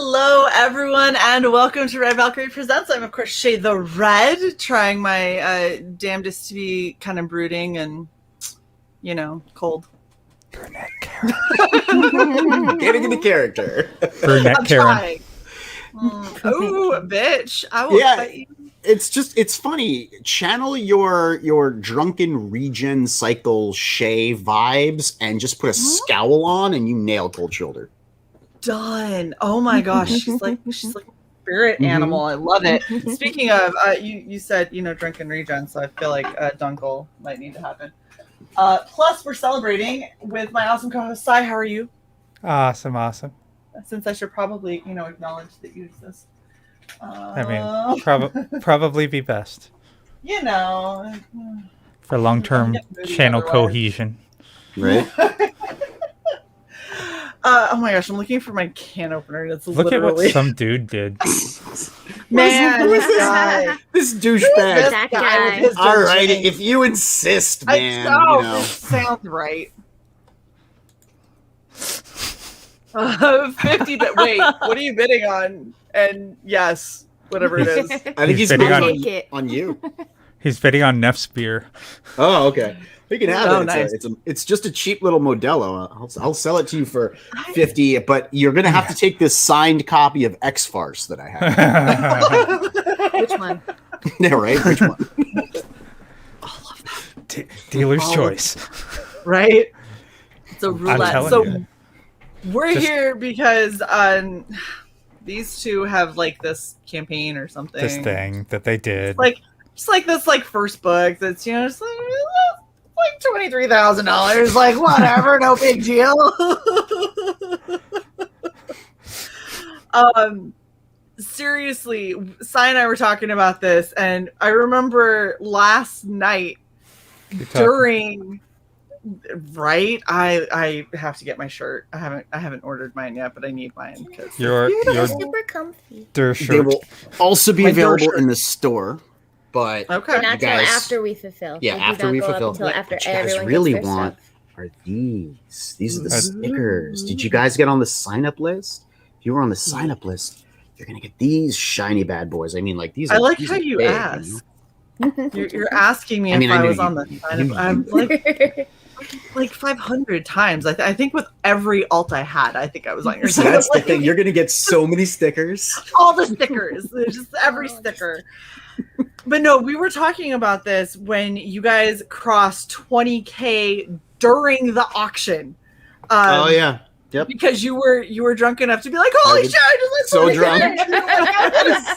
Hello, everyone, and welcome to Red Valkyrie Presents. I'm, of course, Shae the Red, trying my damnedest to be kind of brooding and, you know, cold. Brunette Karen. Getting into character. Brunette Karen. Oh, bitch. I will fight you. It's funny. Channel your drunken regen cycle Shae vibes and just put a scowl on and you nail Cold Shoulder. Done. Oh my gosh. She's like spirit animal. I love it. Speaking of, you said, drunken regen, so I feel like Dunkel might need to happen. Plus, we're celebrating with my awesome co-host, Sai. How are you? Awesome. Since I should probably, acknowledge that you exist. Probably be best. For long-term channel cohesion. Right? Oh my gosh, I'm looking for my can opener. It's Look literally... at what some dude did. Man, who is this guy? This douchebag. That guy. All right, if you insist, man. This sounds right. 50, but wait, what are you bidding on? And yes, whatever it is. I think he's bidding on you. He's bidding on Neff's beer. Oh, okay. We can have it. Nice. It's just a cheap little Modelo. I'll sell it to you for 50, but you're gonna have to take this signed copy of X Farce that I have. Which one? Yeah, right. Which one? All of that. Dealer's choice. Right. It's a roulette. So you. we're here because these two have like this campaign or something. This thing that they did. Just like this first book that's just like $23,000, like whatever, no big deal. Seriously, Sai and I were talking about this, and I remember last night during. Right, I have to get my shirt. I haven't ordered mine yet, but I need mine because Your super comfy. They will also be available in the store. But okay, not till after we fulfill. Yeah, after we fulfill. Until after what you guys everyone really gets their want stuff. are these. These are the stickers. Did you guys get on the sign-up list? If you were on the sign-up list, you're gonna get these shiny bad boys. I mean, like these. I like how you ask. You're asking me if I was on the sign-up. I'm like 500 times. I think with every alt I had, I think I was on your side. That's the thing. You're gonna get so many stickers. All the stickers. There's just every sticker. But no, we were talking about this when you guys crossed 20K during the auction. Oh yeah. Yep. Because you were drunk enough to be like, holy shit, I just so drunk.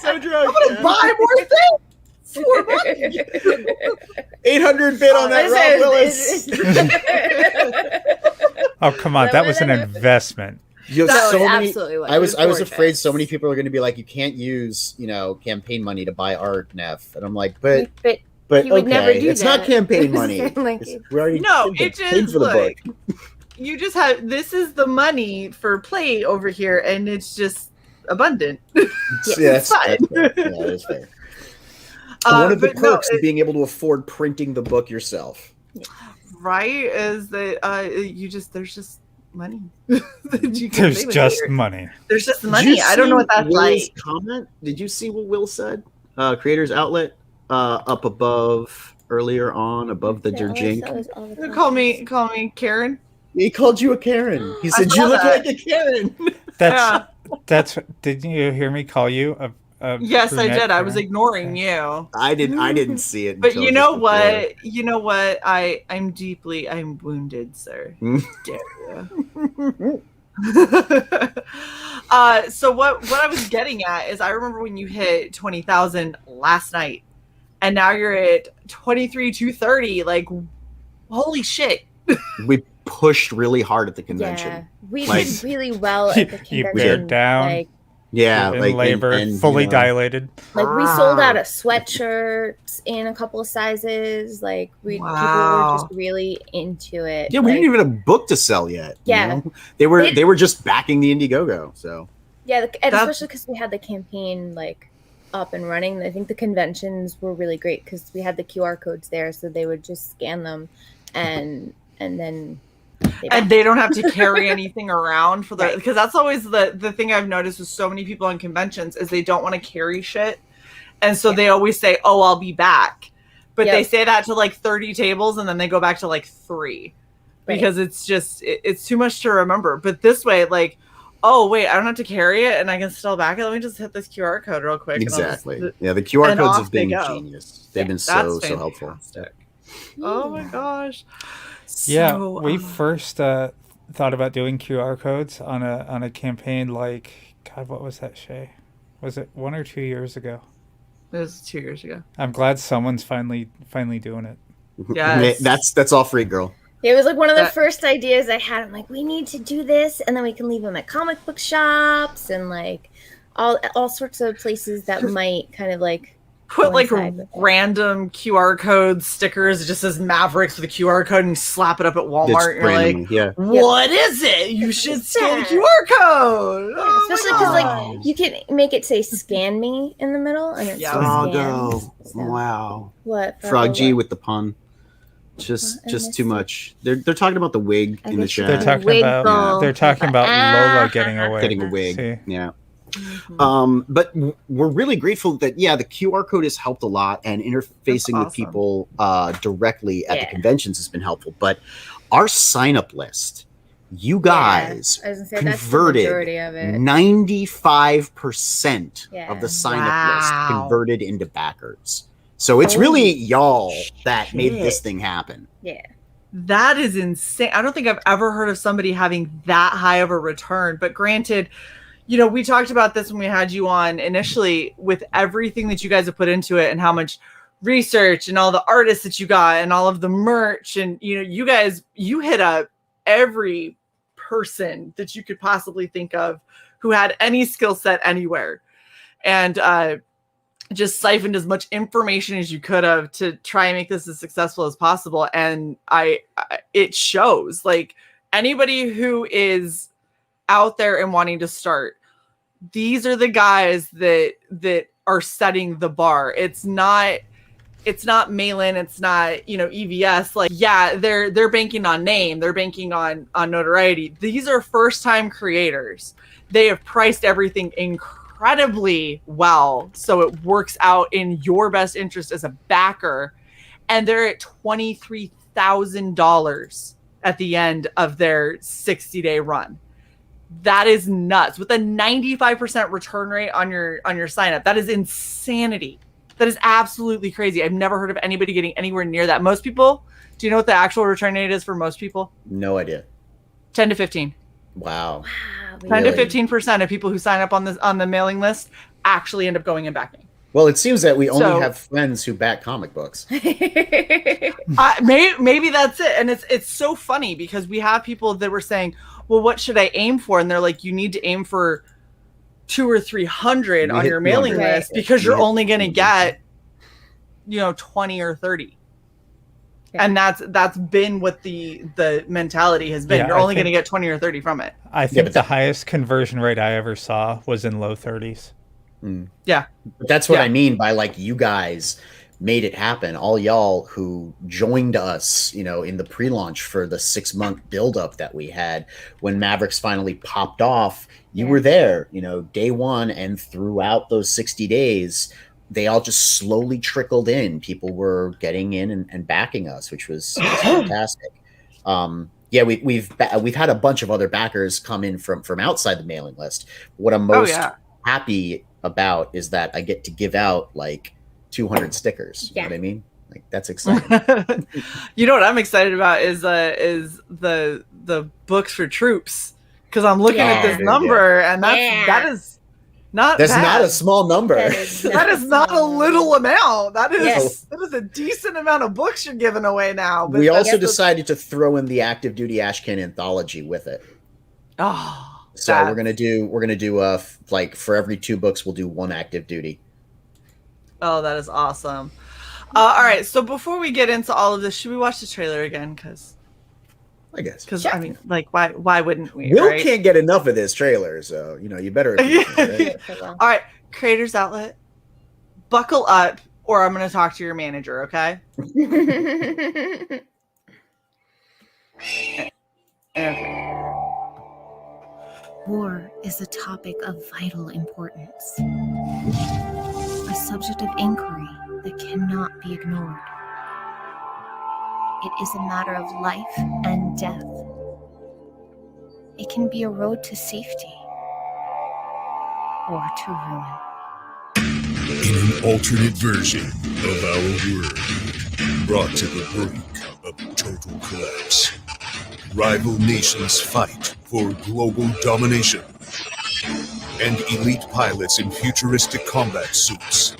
So drunk. I'm gonna buy more things. For money. 800 bid on that Rob Willis. Oh come on, that was an investment. Absolutely I was afraid so many people are going to be like, you can't use campaign money to buy art, Neff, and I'm like, but he would never do it's that. not campaign money. We already paid for the book. You just have this is the money for play over here, and it's just abundant. It's fine. That is fair. One of the perks of being able to afford printing the book yourself, right? Is that there's just money. There's just money. There's just money. I don't know what that's like. Comment? Did you see what Will said? Creators Outlet up above earlier on above the Dirjink. Call me Karen. He called you a Karen. He said you look like a Karen. That's. Did you hear me call you a yes, I did. Karen? I was ignoring you. I didn't see it. But you know what? I'm wounded, sir. Dare you. So what I was getting at is I remember when you hit 20,000 last night, and now you're at 23,230. Like, holy shit! We pushed really hard at the convention. Yeah, we did really well at the convention. You bared down. Labor, fully dilated. Like we sold out of sweatshirts in a couple of sizes. Like people were just really into it. Yeah, we didn't even have a book to sell yet. Yeah, they were just backing the Indiegogo. So yeah, and especially because we had the campaign up and running. I think the conventions were really great because we had the QR codes there, so they would just scan them and then And they don't have to carry anything around for the, because that's always the thing I've noticed with so many people on conventions is they don't want to carry shit. And so they always say, oh, I'll be back. But they say that to like 30 tables and then they go back to like 3 because it's just, it's too much to remember. But this way, like, oh, wait, I don't have to carry it and I can still back it. Let me just hit this QR code real quick. Exactly. Yeah, the QR codes have been genius. They've been so helpful. Oh my gosh. Yeah, we first thought about doing QR codes on a campaign like, God, what was that, Shae? Was it 1 or 2 years ago? It was 2 years ago. I'm glad someone's finally doing it. Yeah, that's all free, girl. It was like one of the first ideas I had. I'm like, we need to do this, and then we can leave them at comic book shops and like all sorts of places that might kind of like put like random QR code stickers. It just says Mavrics with a QR code and you slap it up at Walmart. And you're like, what is it? You should scan the QR code. Yeah, especially because like you can make it say "scan me" in the middle, and it's Froggo. Wow. What? Frog G with the pun. Just too much. They're talking about the wig in the chat. They're talking about Lola getting a wig. Getting a wig. See? Yeah. But we're really grateful that the QR code has helped a lot, and interfacing with people directly at the conventions has been helpful. But our sign up list, you guys converted 95% of the sign up list converted into backers. So it's really y'all that made this thing happen. Yeah. That is insane. I don't think I've ever heard of somebody having that high of a return. But granted, you know, we talked about this when we had you on initially with everything that you guys have put into it and how much research and all the artists that you got and all of the merch. And, you know, you guys, you hit up every person that you could possibly think of who had any skill set anywhere. And, just siphoned as much information as you could have to try and make this as successful as possible. And it shows. Like, anybody who is out there and wanting to start, these are the guys that are setting the bar. It's not Malin, it's not, you know, EVS. Like, yeah, they're banking on name, they're banking on notoriety. These are first time creators. They have priced everything incredibly well, so it works out in your best interest as a backer, and they're at $23,000 at the end of their 60-day run. That is nuts. With a 95% return rate on your sign up, that is insanity. That is absolutely crazy. I've never heard of anybody getting anywhere near that. Most people, do you know what the actual return rate is for most people? No idea. 10 to 15. Wow. 10 to 15% of people who sign up on the mailing list actually end up going and backing. Well, it seems that we only have friends who back comic books. Maybe that's it. And it's so funny because we have people that were saying, well, what should I aim for? And they're like, you need to aim for 200 or 300 on your mailing list because you're only going to get, you know, 20 or 30. And that's been what the mentality has been. You're only going to get 20 or 30 from it. I think the highest conversion rate I ever saw was in low 30s. Yeah. But that's what I mean by, like, you guys made it happen. All y'all who joined us, you know, in the pre-launch for the 6-month buildup that we had when Mavrics finally popped off, you were there, you know, day one, and throughout those 60 days, they all just slowly trickled in. People were getting in and backing us, which was fantastic. We've had a bunch of other backers come in from outside the mailing list. What I'm most happy about is that I get to give out like 200 stickers. You know what I mean? Like, that's exciting. You know what I'm excited about is the books for troops, because I'm looking at this number and that is not a small number. That is not a little amount. That is a decent amount of books you're giving away now. But we also decided to throw in the Active Duty Ashcan anthology with it. Oh, so we're gonna do like for every 2 books we'll do 1 Active Duty. Oh, that is awesome. All right, so before we get into all of this, should we watch the trailer again? I guess. Because I mean, like, why wouldn't we? Will can't get enough of this trailer, so you know you better. All right, Creators Outlet, buckle up, or I'm going to talk to your manager. Okay. Okay. War is a topic of vital importance, a subject of inquiry that cannot be ignored. It is a matter of life and death. It can be a road to safety or to ruin. In an alternate version of our world, brought to the brink of total collapse, rival nations fight for global domination, and elite pilots in futuristic combat suits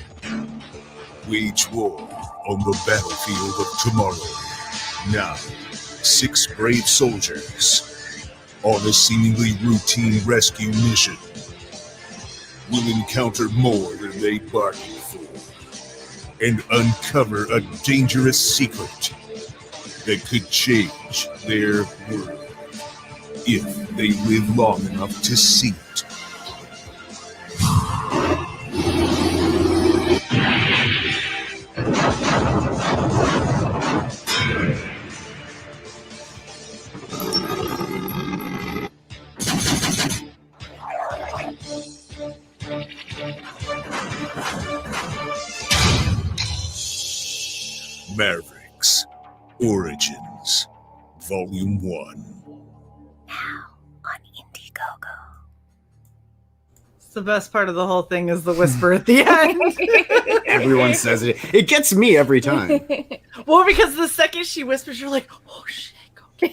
wage war on the battlefield of tomorrow. Now, 6 brave soldiers on a seemingly routine rescue mission will encounter more than they bargained for and uncover a dangerous secret that could change their world if they live long enough to see it. Mavrics Origins, Volume 1. Now on Indiegogo. It's the best part of the whole thing is the whisper at the end. Everyone says it. It gets me every time. Well, because the second she whispers, you're like, oh shit. So,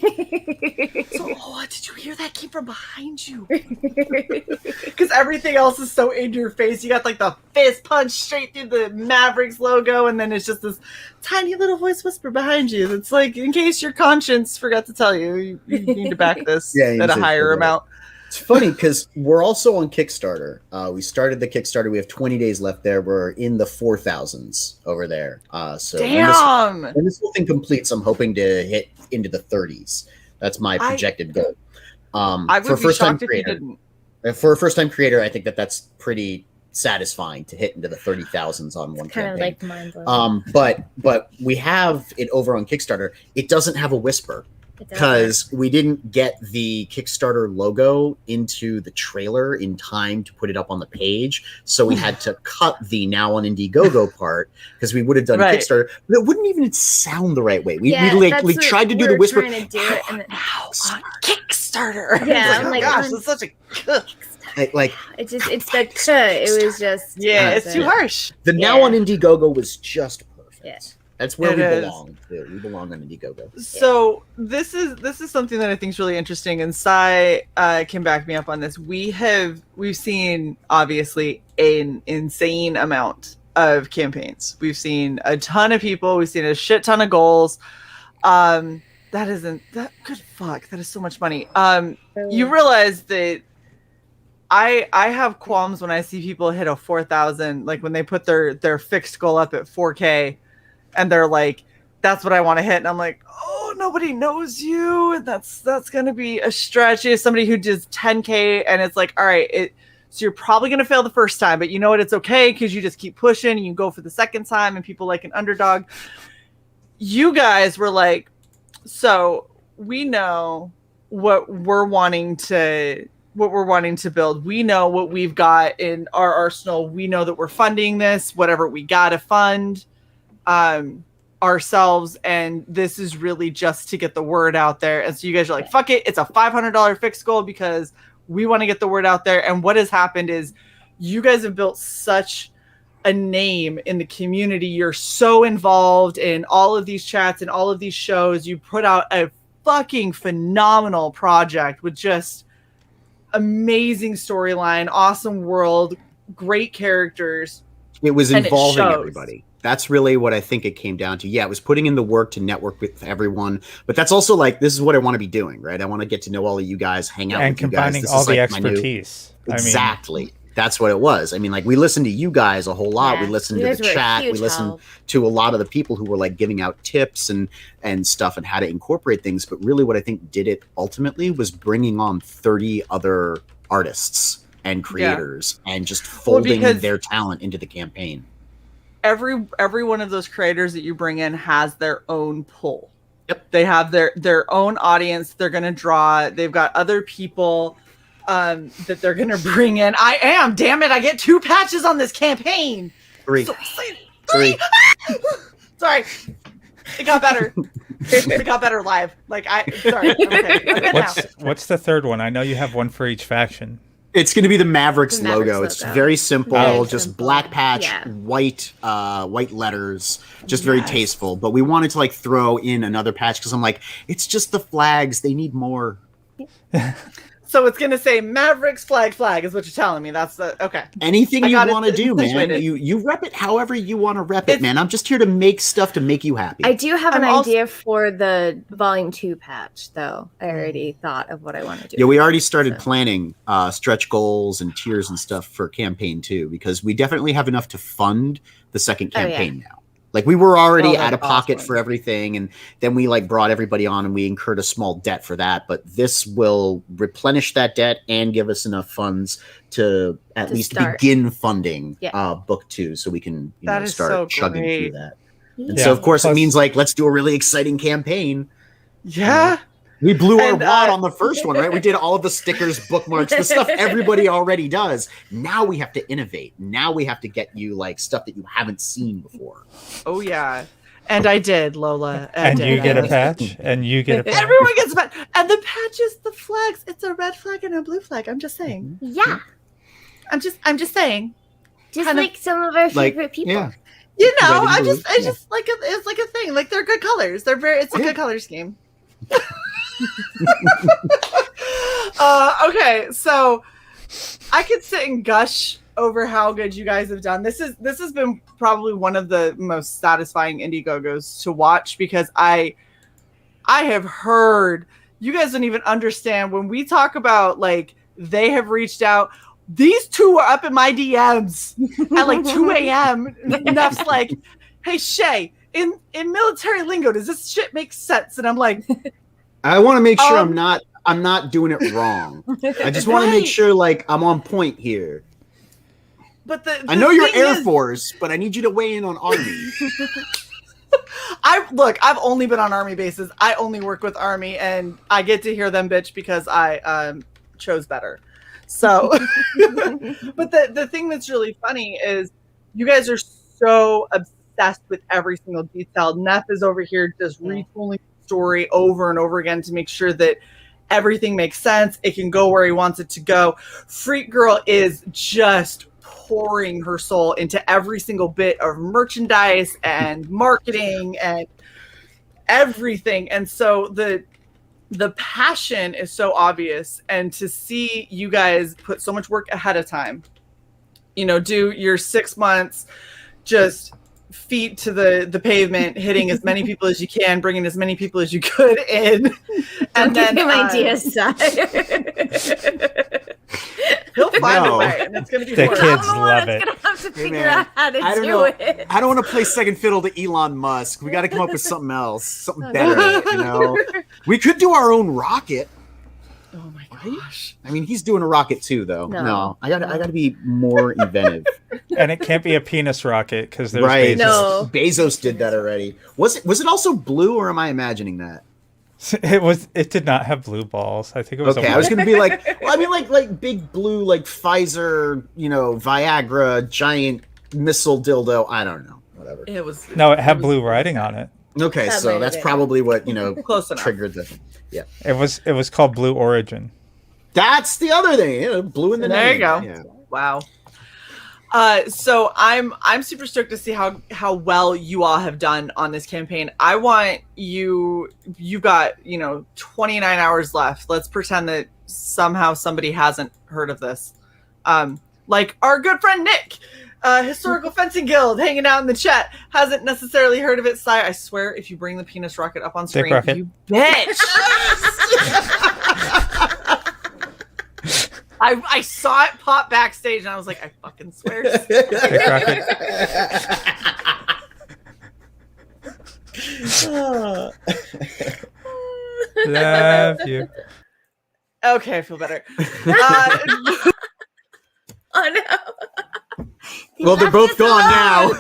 did you hear that came from behind you? Because everything else is so in your face. You got like the fist punch straight through the Mavericks logo, and then it's just this tiny little voice whisper behind you. It's like, in case your conscience forgot to tell you, you need to back this at a higher amount. It's funny because we're also on Kickstarter. We started the Kickstarter. We have 20 days left there. We're in the 4,000s over there. So damn! When this whole thing completes, I'm hoping to hit into the 30s. That's my projected goal. I would for be first-time shocked if creator, you didn't. For a first-time creator, I think that's pretty satisfying to hit into the 30,000s on one Kind of campaign. like mind-blowing. But we have it over on Kickstarter. It doesn't have a whisper. Because we didn't get the Kickstarter logo into the trailer in time to put it up on the page, so we had to cut the now on Indiegogo part because we would have done Kickstarter, but it wouldn't even sound the right way. We tried to do the whisper. To do it, and then, now on Kickstarter. Yeah, I'm like, gosh, it's such a it's the it was just it's too harsh. The now on Indiegogo was just perfect. Yeah. That's where we belong. We belong on Indiegogo. So this is something that I think is really interesting, and CY can back me up on this. We've seen obviously an insane amount of campaigns. We've seen a ton of people. We've seen a shit ton of goals. That good fuck. That is so much money. You realize that I have qualms when I see people hit a 4,000, like when they put their fixed goal up at 4K. And they're like, that's what I want to hit. And I'm like, oh, nobody knows you. And that's going to be a stretch. As somebody who does 10K and it's like, all right, so you're probably going to fail the first time, but you know what? It's okay because you just keep pushing and you go for the second time and people like an underdog. You guys were like, so we know what we're wanting to build. We know what we've got in our arsenal. We know that we're funding this, whatever we got to fund ourselves, and this is really just to get the word out there. And so you guys are like, fuck it, it's a $500 fixed goal because we want to get the word out there. And what has happened is you guys have built such a name in the community. You're so involved in all of these chats and all of these shows. You put out a fucking phenomenal project with just amazing storyline, awesome world, great characters. It was involving everybody. That's really what I think it came down to. Yeah, it was putting in the work to network with everyone, but that's also like, this is what I want to be doing, right? I want to get to know all of you guys, hang out with you guys. And combining all the expertise. Exactly. That's what it was. I mean, like, we listened to you guys a whole lot. Yeah, we listened to the chat. We listened to a lot of the people who were like giving out tips and stuff and how to incorporate things. But really what I think did it ultimately was bringing on 30 other artists and creators and just folding their talent into the campaign. Every one of those creators that you bring in has their own pull. Yep. They have their own audience. They're going to draw. They've got other people that they're going to bring in. Damn it. I get 2 patches on this campaign. 3. So, 3. Sorry. It got better. It got better live. Sorry. Okay. What's the third one? I know you have one for each faction. It's going to be the Mavrics logo. It's very simple, just simple. black patch, white letters, just very tasteful. But we wanted to throw in another patch because I'm like, it's just the flags. They need more. So it's going to say Mavrics flag is what you're telling me. That's okay. Anything you want to do, man. You rep it however you want to rep it, man. I'm just here to make stuff to make you happy. I do have an idea for the Volume 2 patch, though. I already thought of what I want to do. Yeah, we already started planning stretch goals and tiers and stuff for campaign 2 because we definitely have enough to fund the second campaign now. We were already out of pocket for everything, and then we brought everybody on, and we incurred a small debt for that. But this will replenish that debt and give us enough funds to at least begin funding book 2, so we can start chugging through that. And so, of course, it means let's do a really exciting campaign. Yeah. We blew our wad on the first one, right? We did all of the stickers, bookmarks, the stuff everybody already does. Now we have to innovate. Now we have to get you stuff that you haven't seen before. Oh, yeah. And I did, Lola. You get a patch. And you get a patch. Everyone gets a patch. And the patch is the flags. It's a red flag and a blue flag. I'm just saying. Yeah. I'm just saying. Just some of our favorite people. Yeah. It's just it's a thing. They're good colors. It's a good color scheme. Okay, so I could sit and gush over how good you guys have done. This has been probably one of the most satisfying Indiegogos to watch because I have heard you guys don't even understand when we talk about they have reached out. These 2 are up in my DMs at 2 a.m. Neff's like, hey Shae, in military lingo, does this shit make sense? And I'm like, I want to make sure I'm not doing it wrong. I just want to make sure I'm on point here. But I know you're Air Force, but I need you to weigh in on Army. I've only been on Army bases. I only work with Army, and I get to hear them bitch because I chose better. So, but the thing that's really funny is you guys are so obsessed with every single detail. Neff is over here just retooling the story over and over again to make sure that everything makes sense. It can go where he wants it to go. Freak Girl is just pouring her soul into every single bit of merchandise and marketing and everything. And so the passion is so obvious, and to see you guys put so much work ahead of time, do your 6 months, just feet to the pavement, hitting as many people as you can, bringing as many people as you could in. And then ideas. He'll find a way, and it's going to be the horrible. kids love it. Gonna have to figure out how to do it. I don't want to play second fiddle to Elon Musk. We got to come up with something else, something better. We could do our own rocket. Oh my gosh! I mean, he's doing a rocket too, though. No, I got to be more inventive. And it can't be a penis rocket because there's right. Bezos. No. Bezos did that already. Was it also blue, or am I imagining that? It did not have blue balls. I think it was. Okay, I was gonna be like big blue, Pfizer, Viagra, giant missile dildo. I don't know, whatever. It had blue writing on it. Okay, so that's probably what close enough. Triggered the. Yeah, it was called Blue Origin. That's the other thing. Blue in the name. There you go. Yeah. Wow. So I'm super stoked to see how well you all have done on this campaign. I want you've got 29 hours left. Let's pretend that somehow somebody hasn't heard of this. Like our good friend Nick, Historical Fencing Guild, hanging out in the chat, hasn't necessarily heard of it. I swear, if you bring the penis rocket up on screen, you bitch. I saw it pop backstage, and I was like, I fucking swear. Love you. Okay, I feel better. Oh no. Well, they're both gone now.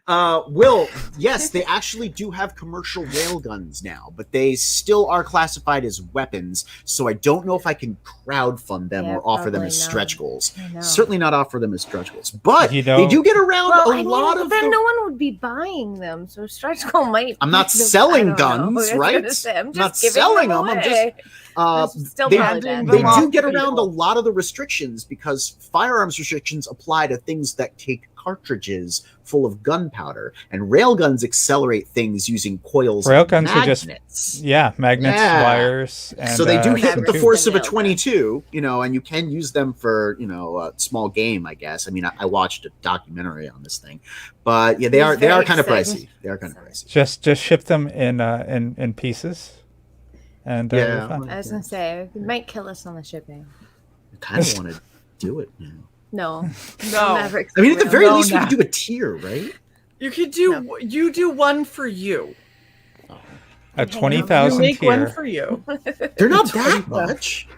Will, yes, they actually do have commercial railguns now, but they still are classified as weapons, so I don't know if I can crowdfund them or offer them as stretch goals. Certainly not offer them as stretch goals, but they do get around a lot of then no one would be buying them, so stretch goal might... I'm not selling guns, right? I'm not selling them. I'm just... they do get around a lot of the restrictions because firearms restrictions apply to things that take cartridges full of gunpowder, and railguns accelerate things using coils. Railguns are just magnets, wires, and, so they do hit with the force of a 22, and you can use them for a small game, I guess. I mean, I watched a documentary on this thing, but yeah, they are kind of pricey. They are kind of pricey. Just ship them in pieces. And I was gonna say it might kill us on the shipping. I kind of want to do it now. No. Mavrics, I mean, at the very least, we could do a tier, right? You could do you do one for you. A 20,000 tier. Make one for you. They're not that much.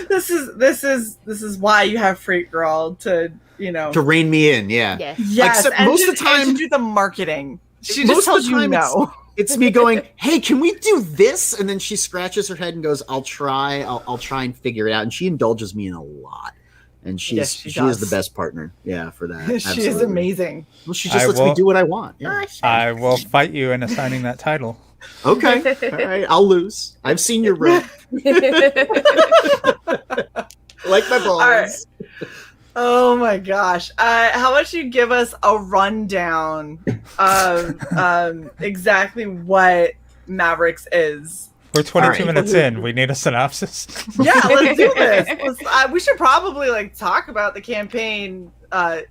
This is why you have Freight Girl to rein me in. Yeah. Yes. Except most of the time, to do the marketing. She just tells you no. It's me going, hey, can we do this? And then she scratches her head and goes, I'll try and figure it out. And she indulges me in a lot. And she is the best partner. Yeah, for that. She is amazing. Well, she just lets me do what I want. Yeah. I will fight you in assigning that title. Okay. All right. I'll lose. I've seen your rope. Like my balls. All right. Oh my gosh. How about you give us a rundown of exactly what Mavrics is? We're 22 minutes in. We need a synopsis. Yeah, let's do this. We should probably talk about the campaign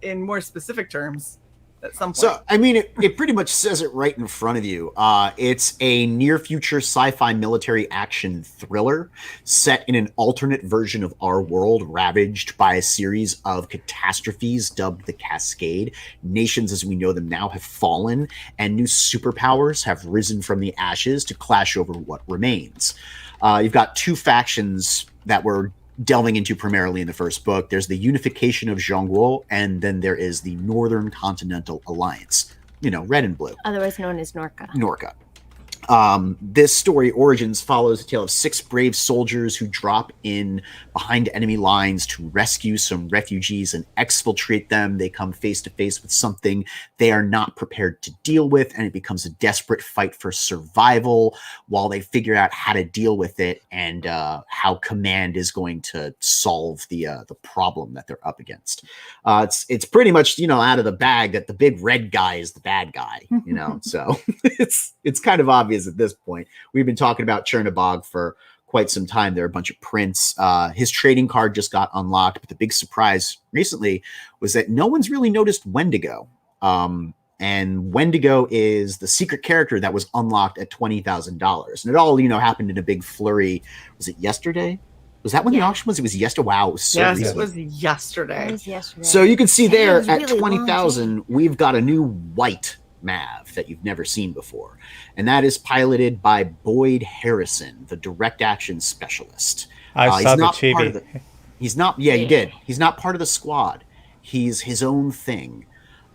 in more specific terms at some point. So, I mean, it pretty much says it right in front of you. It's a near-future sci-fi military action thriller set in an alternate version of our world, ravaged by a series of catastrophes dubbed the Cascade. Nations as we know them now have fallen, and new superpowers have risen from the ashes to clash over what remains. You've got two factions that were delving into primarily in the first book. There's the unification of Zhongguo, and then there is the Northern Continental Alliance, red and blue. Otherwise known as Norca. This story, Origins, follows a tale of 6 brave soldiers who drop in behind enemy lines to rescue some refugees and exfiltrate them. They come face to face with something they are not prepared to deal with, and it becomes a desperate fight for survival while they figure out how to deal with it and how Command is going to solve the problem that they're up against. It's pretty much out of the bag that the big red guy is the bad guy. So it's kind of obvious at this point. We've been talking about Chernobog for quite some time. There are a bunch of prints. His trading card just got unlocked, but the big surprise recently was that no one's really noticed Wendigo. And Wendigo is the secret character that was unlocked at $20,000. And it all, happened in a big flurry. Was it yesterday? Was that when the auction was? It was yesterday. Wow, it was so recent. It was yesterday. So you can see there at 20,000, we've got a new white Mav that you've never seen before, and that is piloted by Boyd Harrison, the direct action specialist. I saw the chibi. He's not. Yeah, you did. He's not part of the squad. He's his own thing.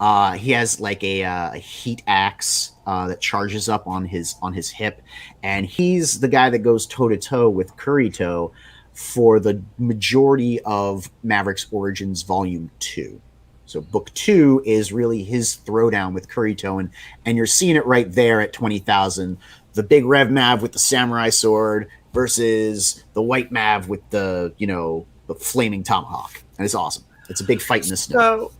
He has a heat axe that charges up on his hip, and he's the guy that goes toe to toe with Kurito for the majority of Mavrics Origins Volume 2. So book 2 is really his throwdown with Kurito, and you're seeing it right there at 20,000. The big Rev Mav with the samurai sword versus the white Mav with the flaming tomahawk. And it's awesome. It's a big fight in the snow. So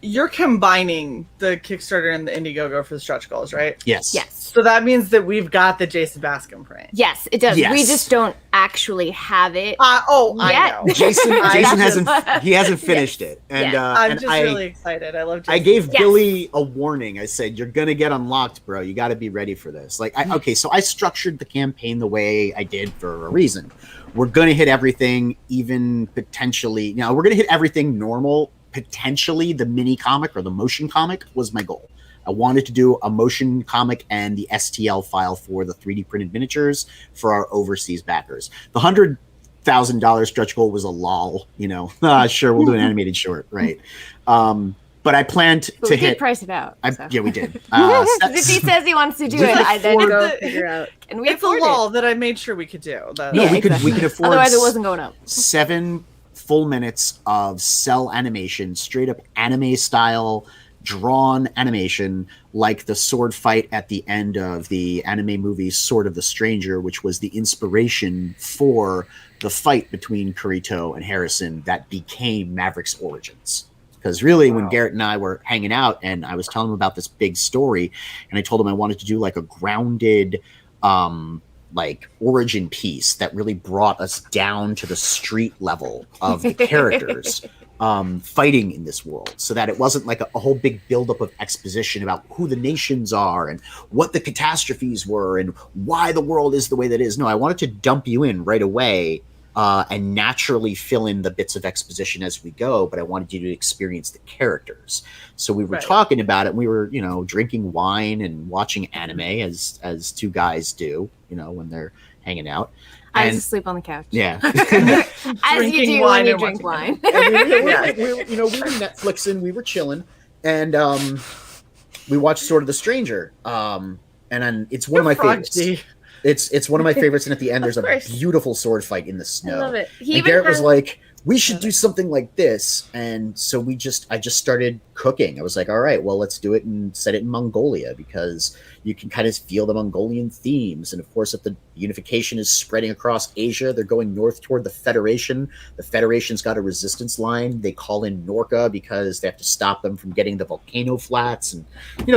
you're combining the Kickstarter and the Indiegogo for the stretch goals, right? Yes. So that means that we've got the Jason Bascom print. Yes, it does. Yes. We just don't actually have it. I know. Jason hasn't finished it. And I'm just really excited. I love Jason. I gave Billy a warning. I said, you're going to get unlocked, bro. You got to be ready for this. So I structured the campaign the way I did for a reason. We're going to hit everything, even potentially. Now, we're going to hit everything normal. Potentially the mini comic or the motion comic was my goal. I wanted to do a motion comic and the STL file for the 3D printed miniatures for our overseas backers. The $100,000 stretch goal was a lol, Sure, we'll do an animated short, right? but I planned But to we did hit. price it out. So. Yeah, we did. If he says he wants to do it, I then go figure out. And we It's a afford lull it. that I made sure we could do. That, No, Yeah, we exactly. could afford. Otherwise, it wasn't going up. 7 full minutes of cell animation, straight up anime style, drawn animation, like the sword fight at the end of the anime movie Sword of the Stranger, which was the inspiration for the fight between Kurito and Harrison that became Mavrics Origins. Because really, when Garrett and I were hanging out and I was telling him about this big story, and I told him I wanted to do like a grounded like origin piece that really brought us down to the street level of the characters fighting in this world, so that it wasn't like a whole big buildup of exposition about who the nations are and what the catastrophes were and why the world is the way that it is. No, I wanted to dump you in right away and naturally fill in the bits of exposition as we go, but I wanted you to experience the characters. So we were talking about it, and we were, drinking wine and watching anime as two guys do, when they're hanging out. I was asleep on the couch. Yeah. As you do when you drink wine. We were Netflixing, we were chilling, and we watched Sword of the Stranger. And it's one of my favorites. It's one of my favorites, and at the end there's a beautiful sword fight in the snow. I love it. And Garrett was like, we should do something like this. And so I just started cooking. I was like, all right, well, let's do it and set it in Mongolia, because you can kind of feel the Mongolian themes. And of course, if the unification is spreading across Asia, they're going north toward the Federation. The Federation's got a resistance line. They call in Norca because they have to stop them from getting the volcano flats. And,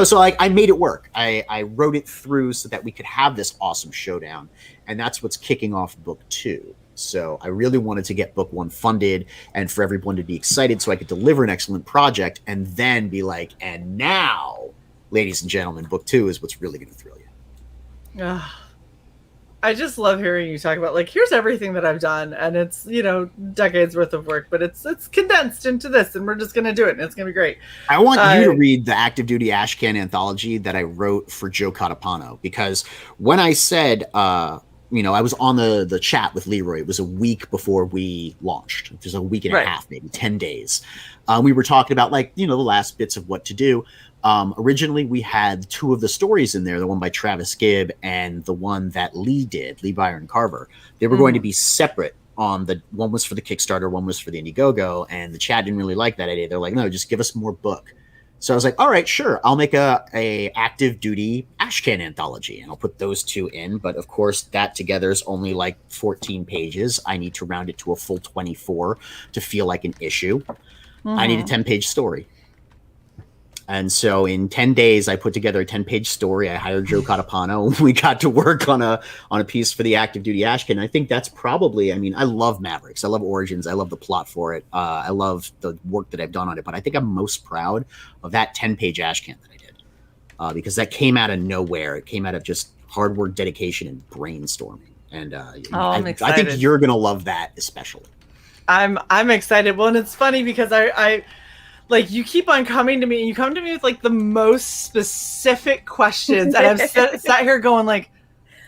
so I made it work. I wrote it through so that we could have this awesome showdown. And that's what's kicking off book 2. So I really wanted to get book 1 funded and for everyone to be excited so I could deliver an excellent project and then be like, and now, ladies and gentlemen, book 2 is what's really going to thrill you. I just love hearing you talk about, like, here's everything that I've done, and it's, decades worth of work, but it's condensed into this, and we're just going to do it, and it's going to be great. I want you to read the Active Duty Ashcan anthology that I wrote for Joe Catapano, because when I said, I was on the chat with Leroy. It was a week before we launched. It was a week and a half, maybe 10 days. We were talking about the last bits of what to do. Originally, we had 2 of the stories in there, the one by Travis Gibb and the one that Lee did, Lee Byron Carver. They were going to be separate. One was for the Kickstarter, one was for the Indiegogo, and the chat didn't really like that idea. They're like, no, just give us more book. So I was like, all right, sure. I'll make a active duty Ashcan anthology, and I'll put those 2 in. But of course, that together is only 14 pages. I need to round it to a full 24 to feel like an issue. I need a 10-page story. And so in 10 days, I put together a 10-page story. I hired Joe Catapano. We got to work on a piece for the Active Duty Ashcan. I think that's probably, I love Mavrics. I love Origins. I love the plot for it. I love the work that I've done on it. But I think I'm most proud of that 10-page Ashcan that I did, because that came out of nowhere. It came out of just hard work, dedication, and brainstorming. And I'm excited. I think you're going to love that especially. I'm excited. Well, and it's funny because I you keep on coming to me, and you come to me with the most specific questions, and I've sat here going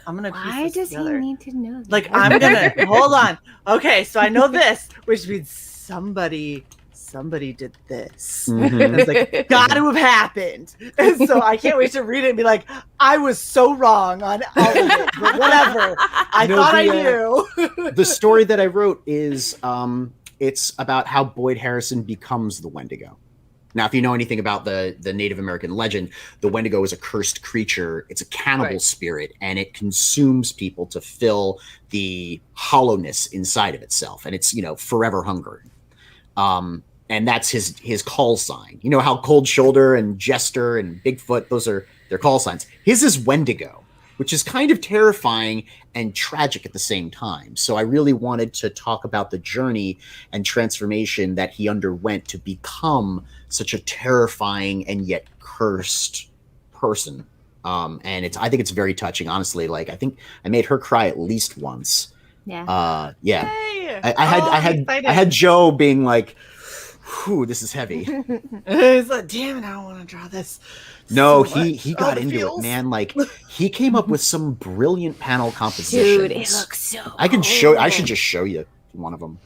I'm gonna. Why does he need to know that? I'm gonna hold on. Okay, so I know this, which means somebody did this. And it's got to have happened. And so I can't wait to read it and be like, I was so wrong on all of it, but whatever. I thought I knew. The story that I wrote is. It's about how Boyd Harrison becomes the Wendigo. Now, if you know anything about the Native American legend, the Wendigo is a cursed creature. It's a cannibal spirit, and it consumes people to fill the hollowness inside of itself. And it's, forever hungering. And that's his call sign. You know how Cold Shoulder and Jester and Bigfoot, those are their call signs. His is Wendigo, which is kind of terrifying and tragic at the same time. So I really wanted to talk about the journey and transformation that he underwent to become such a terrifying and yet cursed person. And I think it's very touching, honestly. I think I made her cry at least once. Yeah. Yeah. Hey. I had Joe being like, whew, this is heavy. He's like, damn it, I don't want to draw this. No, so he got into it, man. He came up with some brilliant panel compositions. Dude, it looks so I should just show you one of them.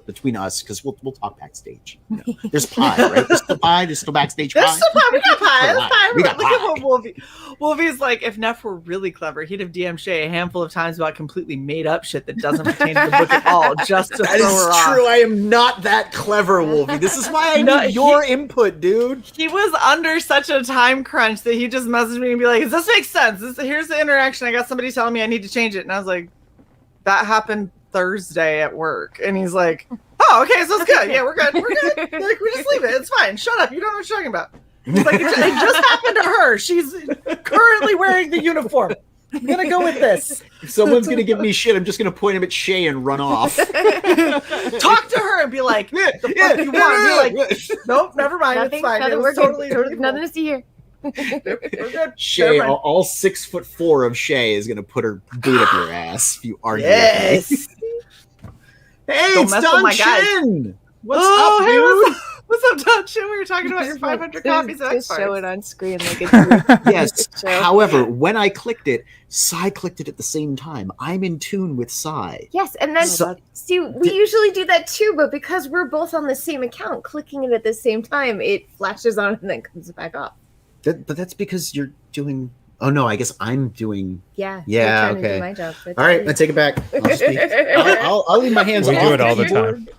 between us, because we'll talk backstage. You know. There's pie, right? There's still pie. There's still backstage pie. There's still pie. We got pie. It's pie. We got Look pie. at what Wolfie. Wolfie's like, if Neff were really clever, he'd have DM'd Shae a handful of times about completely made up shit that doesn't pertain to the book at all, just to That throw is her off. true. I am not that clever, Wolfie. This is why I need your input, dude. He was under such a time crunch that he just messaged me and be like, does this make sense? Here's the interaction. I got somebody telling me I need to change it. And I was like, that happened Thursday at work. And he's like, oh, okay, so it's good. Yeah, we're good. We're good. Like, we just leave it. It's fine. Shut up. You don't know what you're talking about. He's like, it just happened to her. She's currently wearing the uniform. I'm going to go with this. If someone's going to give me shit, I'm just going to point him at Shae and run off. Talk to her and be like, the fuck you want? Be like, nope, never mind. Nothing, it's fine. nothing, It we're was good. totally Nothing to see here. We're good. Shae, all 6'4" of Shae is going to put her boot up your ass if you argue. Yes. With me. Hey, Don't it's mess Don with my guys. Chin. What's Oh, up, hey, dude? What's up, Don Chin? We were talking about your 500 copies of Just show X-Files. it on screen like it's Yes. show. However, when I clicked it, Cy clicked it at the same time. I'm in tune with Cy. Yes, and then So- see, we usually do that too, but because we're both on the same account, clicking it at the same time, it flashes on and then comes back off. But that's because you're doing. Oh no, I guess I'm doing. Yeah. Yeah, you're trying to okay. do my job. That's All right, fine. I take it back. I'll just be. I'll leave my hands. We off do it all the the keyboard. time.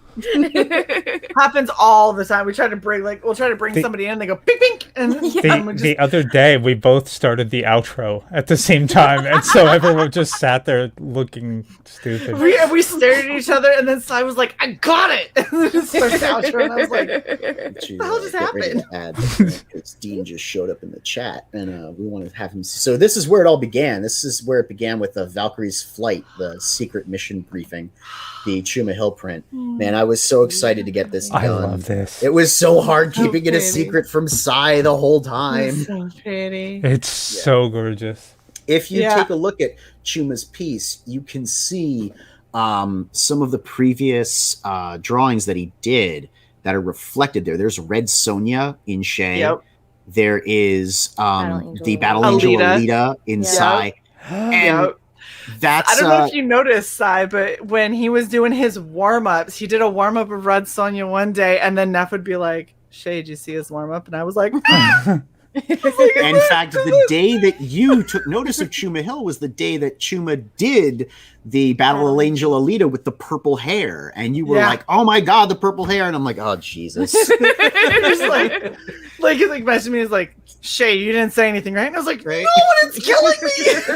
Happens all the time. We'll try to bring The- somebody in. They go pink, pink, and and we just, The other day, we both started the outro at the same time, and so everyone just sat there looking stupid. we stared at each other, and then Sai was like, "I got it." And then just starts the outro, and I was like, To, the hell just get ready happened? to add because Dean just showed up in the chat, and we wanted to have him. So this is where it all began. This is where it began with the Valkyrie's flight, the secret mission briefing, the Chuma Hill print. Man, I was so excited to get this done. I love this. It was so hard keeping it a pretty. secret from Sai the whole time. so pretty. It's so gorgeous. If you Yeah. take a look at Chuma's piece, you can see some of the previous drawings that he did that are reflected there. There's Red Sonia in Shae. Yep. There is Angel the Battle Angel Alita. Alita in Yep. Sai. And Yep. that's I don't know if you noticed, Sai, but when he was doing his warm-ups, he did a warm-up of Red Sonja one day, and then Neff would be like, Shae, did you see his warm-up? And I was like, in fact, the day that you took notice of Chuma Hill was the day that Chuma did the Battle Angel Alita with the purple hair. And you were Yeah. like, oh my God, the purple hair. And I'm like, oh, Jesus. Just like he's like messaging me, he's like, Shae, you didn't say anything, right? And I was like, Right. no, it's killing me. It's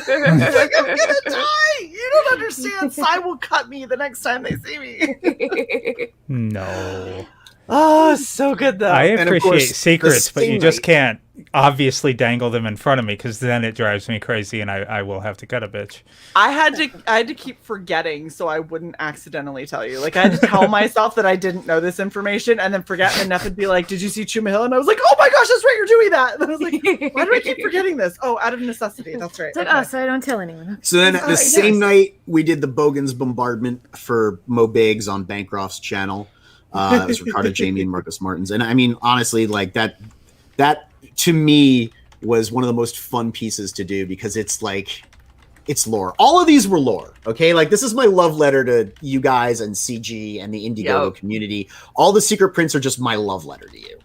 like, I'm gonna die. You don't understand. Sai will cut me the next time they see me. No. Oh, so good though. I And of appreciate course, secrets, the but you stingray. just can't obviously dangle them in front of me because then it drives me crazy and I will have to cut a bitch. I had to keep forgetting so I wouldn't accidentally tell you. Like I had to tell myself that I didn't know this information and then forget, and Neff would be like, "Did you see Chuma Hill?" And I was like, "Oh my gosh, that's right, you're doing that." And I was like, "Why do I keep forgetting this?" Oh, out of necessity. That's right. It's like, Okay. oh, so I don't tell anyone. So then the Yes. same night we did the Bogans bombardment for Mo Biggs on Bancroft's channel. It was Ricardo Jamie and Marcus Martins. And I mean, honestly, like that to me was one of the most fun pieces to do because it's like, it's lore. All of these were lore. Okay. Like this is my love letter to you guys and CG and the Indiegogo Yep. community. All the secret prints are just my love letter to you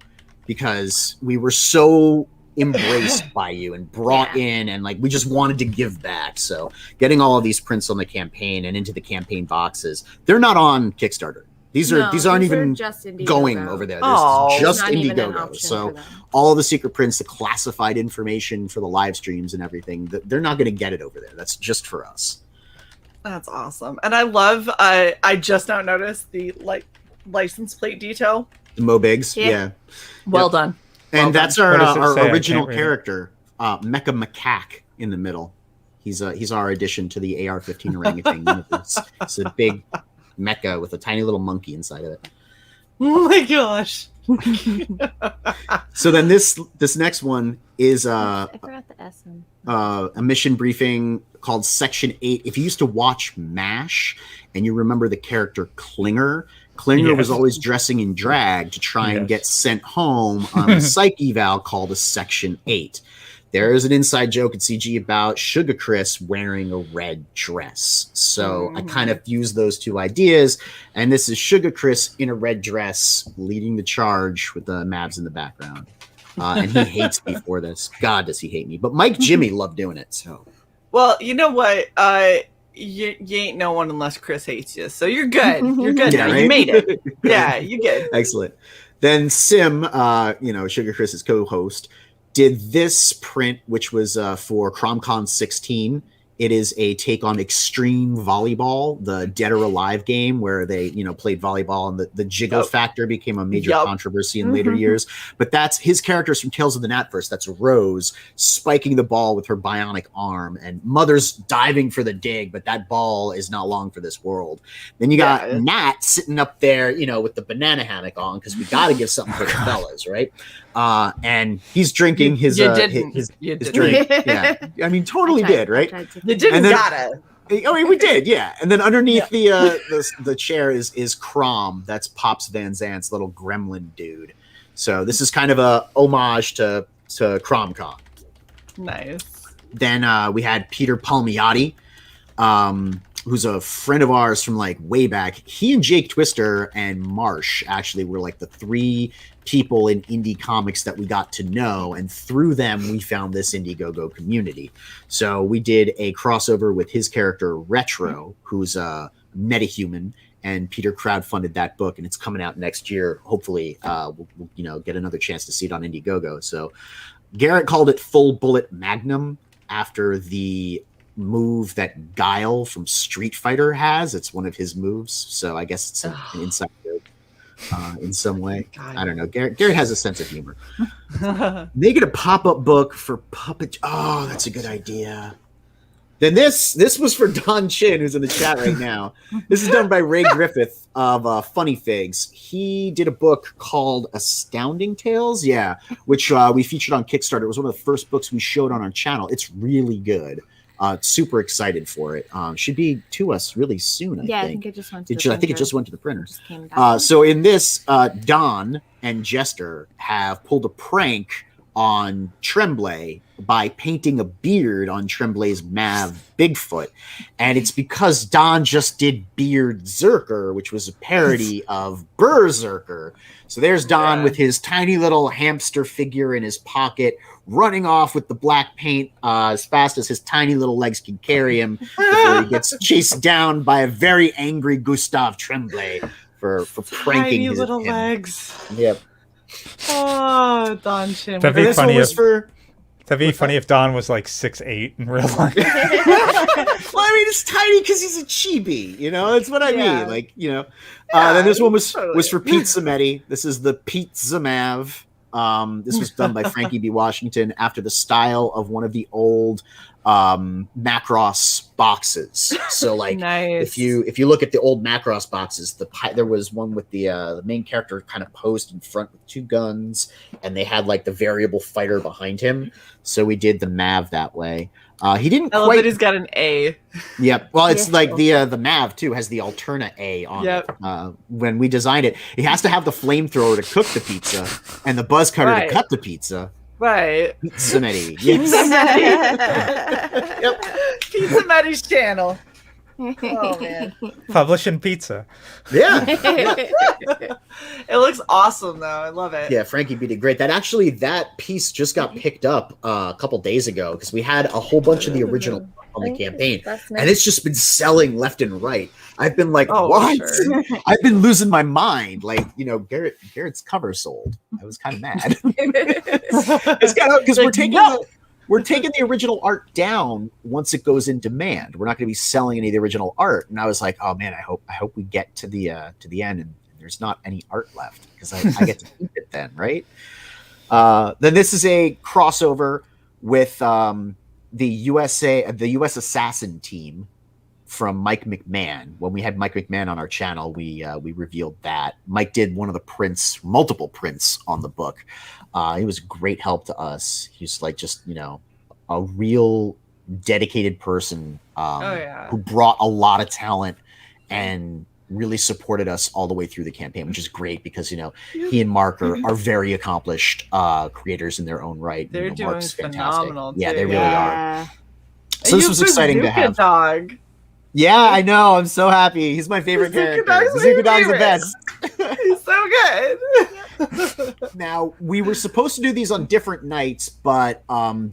because we were so embraced by you and brought in, and like we just wanted to give back. So getting all of these prints on the campaign and into the campaign boxes, they're not on Kickstarter. These aren't even just Indiegogo. going over there. There's Oh. just Not even an Indiegogo. option So for them. all of the secret prints, the classified information for the live streams and everything, they're not going to get it over there. That's just for us. That's awesome. And I love I just now noticed the license plate detail. The Mo Biggs, Yeah. yeah. Well Yep. done. And that's our What does it say? I original can't read it. character, Mecha Macaque, in the middle. He's our addition to the AR-15 orangutan. It's a big mecha with a tiny little monkey inside of it. Oh my gosh. So then this next one is I forgot the S on. a mission briefing called Section 8. If you used to watch MASH and you remember the character Klinger was Yes. always dressing in drag to try and Yes. get sent home on a psych eval called a Section 8. there's an inside joke at CG about Sugar Chris wearing a red dress. So I kind of fused those two ideas, and this is Sugar Chris in a red dress leading the charge with the Mavs in the background. And he hates me for this. God, does he hate me. But Mike Jimmy loved doing it. So, well, you know what? You ain't no one unless Chris hates you. So you're good. You're good now. Right? You made it. Yeah, you good. Excellent. Then Sim, Sugar Chris's co-host, did this print, which was for CromCon 16. It is a take on Extreme Volleyball, the Dead or Alive game where they, played volleyball, and the jiggle factor became a major controversy in later years. But that's his characters from Tales of the Natverse. That's Rose spiking the ball with her bionic arm, and Mother's diving for the dig, but that ball is not long for this world. Then you got Nat sitting up there, with the banana hammock on, because we got to give something for the fellas, right? And he's drinking his drink. Yeah, I mean, totally did, right? You didn't gotta. I mean, we did, yeah. And then underneath the chair is Crom. That's Pops Van Zant's little gremlin dude. So this is kind of a homage to CromCon. Nice. Then we had Peter Palmiotti, who's a friend of ours from like way back. He and Jake Twister and Marsh actually were like the three people in indie comics that we got to know, and through them we found this Indiegogo community. So we did a crossover with his character Retro, who's a metahuman, and Peter crowdfunded that book, and it's coming out next year. Hopefully we'll get another chance to see it on Indiegogo. So Garrett called it Full Bullet Magnum after the move that Guile from Street Fighter has. It's one of his moves, so I guess it's an inside joke in some way. I don't know. Garrett has a sense of humor. Make it a pop-up book for puppet. Oh, that's a good idea. Then this was for Don Chin, who's in the chat right now. This is done by Ray Griffith of Funny Figs. He did a book called Astounding Tales, which we featured on Kickstarter. It was one of the first books we showed on our channel. It's really good. Super excited for it. Should be to us really soon, I think. I think it just went to the printer. I think it just went to the printer. So in this, Don and Jester have pulled a prank on Tremblay by painting a beard on Tremblay's Mav Bigfoot. And it's because Don just did Beard Zerker, which was a parody of Berserker. So there's Don with his tiny little hamster figure in his pocket, running off with the black paint as fast as his tiny little legs can carry him before he gets chased down by a very angry Gustave Tremblay for pranking his little legs. Yep. Oh, Don Chin. That'd be funny if Don was like 6'8" in real life. Well, I mean, it's tiny because he's a chibi. That's what I mean. Like, then this one was for Pizza Medi. This is the Pizza Mav. This was done by Frankie B. Washington after the style of one of the old Macross boxes. So like nice. if you look at the old Macross boxes, there was one with the main character kind of posed in front with two guns, and they had like the variable fighter behind him. So we did the Mav that way. He didn't I love quite. That he's got an A. Yep. Well, it's like the Mav too has the alternate A on it. When we designed it, he has to have the flamethrower to cook the pizza and the buzz cutter to cut the pizza. Right. Pizza Medi. Pizza Medi. Yep. Pizza Medi's channel. Oh man. Publishing pizza. Yeah. It looks awesome though. I love it. Yeah, Frankie B did great. That piece just got picked up a couple days ago because we had a whole bunch of the original on the campaign, and it's just been selling left and right. I've been like, what? Sure. I've been losing my mind. Like, Garrett's cover sold. I was kind of mad. It's kind of because we're taking the original art down once it goes in demand. We're not going to be selling any of the original art. And I was like, oh man, I hope we get to the end and there's not any art left because I get to keep it then, right? Then this is a crossover with the US Assassin team from Mike McMahon. When we had Mike McMahon on our channel, we revealed that Mike did one of the multiple prints on the book. He was a great help to us. He's like just a real dedicated person who brought a lot of talent and really supported us all the way through the campaign, which is great because, you know, he and Mark are very accomplished creators in their own right. They're doing Mark's phenomenal. Yeah, too. they really are. And So this was exciting to have. Dog. Yeah, I know. I'm so happy. He's my favorite character. Bazooka Dog's the best. He's so good. Now, we were supposed to do these on different nights, but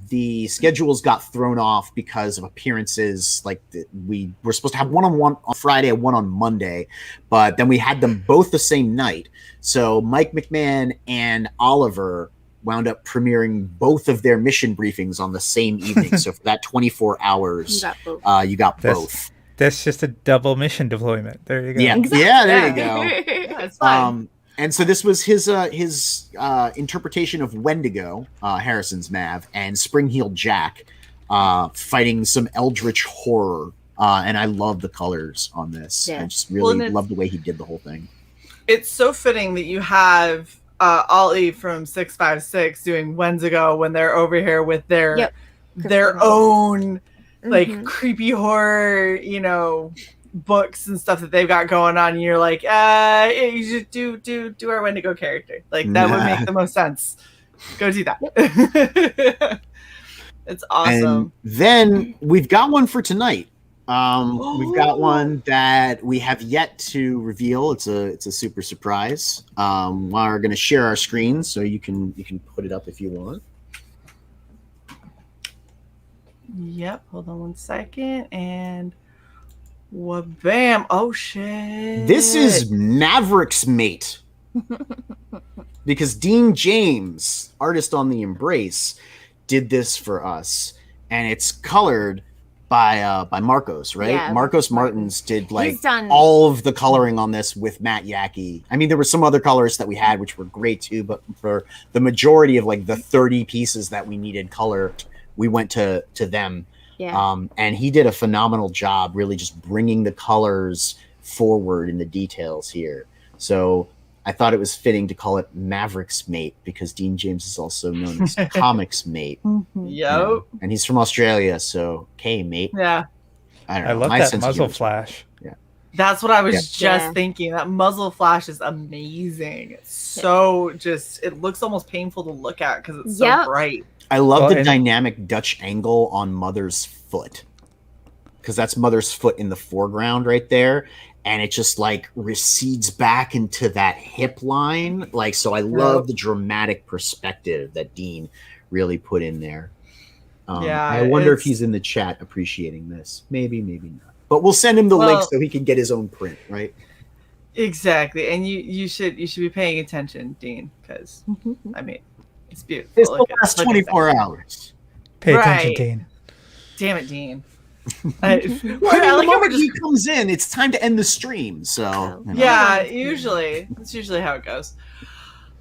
the schedules got thrown off because of appearances. Like, we were supposed to have one on Friday and one on Monday, but then we had them both the same night. So Mike McMahon and Oliver wound up premiering both of their mission briefings on the same evening. So for that 24 hours, you got both. That's just a double mission deployment. There you go. Yeah, Exactly. yeah, there you go. Yeah, it's fine. And so this was his interpretation of Wendigo, Harrison's Mav, and Spring-Heeled Jack fighting some eldritch horror. And I love the colors on this. Yeah. I just really love the way he did the whole thing. It's so fitting that you have Ollie from 656 doing Wendigo when they're over here with their own like creepy horror, you know, books and stuff that they've got going on, and you're like, you should do our Wendigo character. Like that would make the most sense. Go do that. It's awesome. And then we've got one for tonight. We've got one that we have yet to reveal. It's a super surprise. We're going to share our screens so you can put it up if you want. Yep, hold on one second, and bam! Oh shit! This is Mavrics Mate, because Dean James, artist on the Embrace, did this for us, and it's colored by Marcos, right? Yeah, Marcos Martins did like done all of the coloring on this with Matt Yackey. I mean, there were some other colors that we had which were great too, but for the majority of like the 30 pieces that we needed colored, we went to them. Yeah. And he did a phenomenal job really just bringing the colors forward in the details here. So I thought it was fitting to call it Mavrics Mate because Dean James is also known as Comics Mate. Yep. You know, and he's from Australia, so okay, mate. Yeah. I don't know. I love My that sense of muzzle humor. flash. Yeah. That's what I was just thinking. That muzzle flash is amazing. It's so it looks almost painful to look at because it's so bright. I love the dynamic Dutch angle on Mother's foot, because that's Mother's foot in the foreground right there, and it just like recedes back into that hip line. Like, so I love the dramatic perspective that Dean really put in there. I wonder if he's in the chat appreciating this. Maybe not. But we'll send him the link so he can get his own print, right? Exactly, and you should be paying attention, Dean, because I mean. It's beautiful. It's the last 24 hours. Pay attention, Dean. Damn it, Dean. The moment he comes in, it's time to end the stream. So yeah, it's usually how it goes.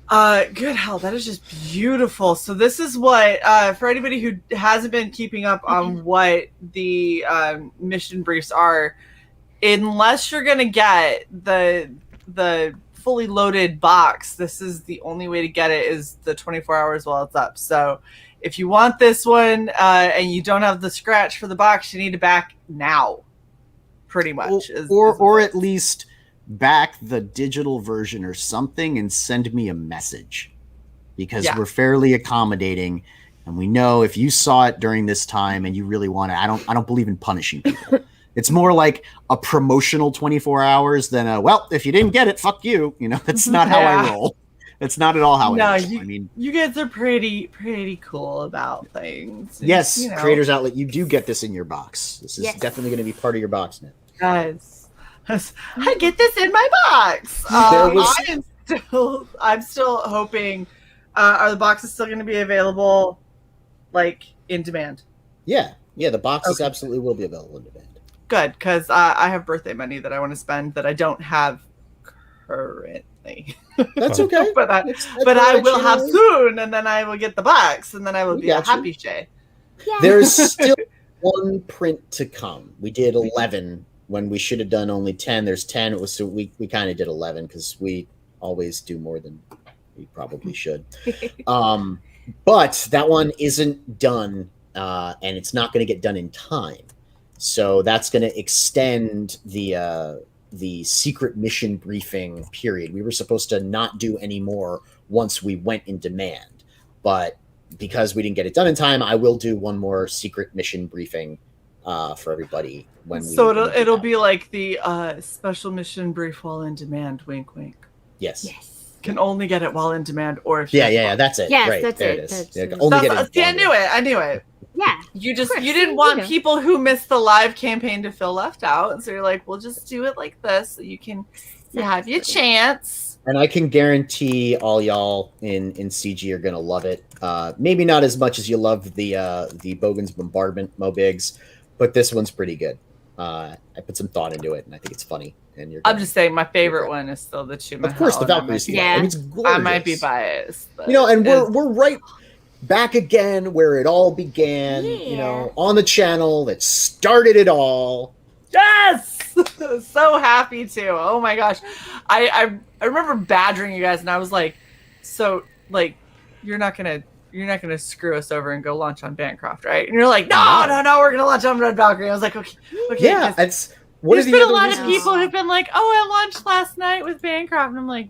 Good hell, that is just beautiful. So this is what for anybody who hasn't been keeping up on what the mission briefs are, unless you're gonna get the fully loaded box, this is the only way to get it is the 24 hours while it's up. So if you want this one and you don't have the scratch for the box, you need to back now, pretty much. Or at least back the digital version or something and send me a message, because we're fairly accommodating, and we know if you saw it during this time and you really want it, I don't believe in punishing people. It's more like a promotional 24 hours than if you didn't get it, fuck you. You know, that's not how I roll. That's not at all how I roll. I mean, you guys are pretty cool about things. Yes, you know. Creators Outlet, you do get this in your box. This is definitely going to be part of your box now. Guys, I get this in my box. I'm still hoping. Are the boxes still going to be available, like in demand? Yeah, the boxes absolutely will be available in demand. Good, because I have birthday money that I want to spend that I don't have currently. That's okay. but I will have soon, and then I will get the box, and then I will be a happy Shae. Yeah. There's still one print to come. We did 11 when we should have done only 10. There's 10. It was so we kind of did 11 because we always do more than we probably should. But that one isn't done, and it's not going to get done in time. So that's going to extend the the secret mission briefing period. We were supposed to not do any more once we went in demand, but because we didn't get it done in time, I will do one more secret mission briefing for everybody when we. So it'll be like the special mission brief while in demand. Wink, wink. Yes. Can only get it while in demand, or if yeah, that's it. Yes, right, that's there it. it is. That's Only get it. See, I knew it. Yeah. You didn't want people who missed the live campaign to feel left out, and so you're like, we'll just do it like this, so you have your chance. And I can guarantee all y'all in CG are gonna love it. Maybe not as much as you love the Bogans bombardment mobigs, but this one's pretty good. I put some thought into it, and I think it's funny. And I'm just saying, my favorite one is still the Chuma. Of course, the Valkyrie. Yeah, I mean, it's gorgeous. I might be biased, but and we're right back again where it all began. On the channel that started it all. Yes, so happy to. Oh my gosh, I remember badgering you guys, and I was like, so like, you're not gonna screw us over and go launch on Bancroft, right? And you're like, no, we're gonna launch on Red Valkyrie. I was like, okay. Yeah, there's been a lot of people who've been like, oh, I launched last night with Bancroft, and I'm like,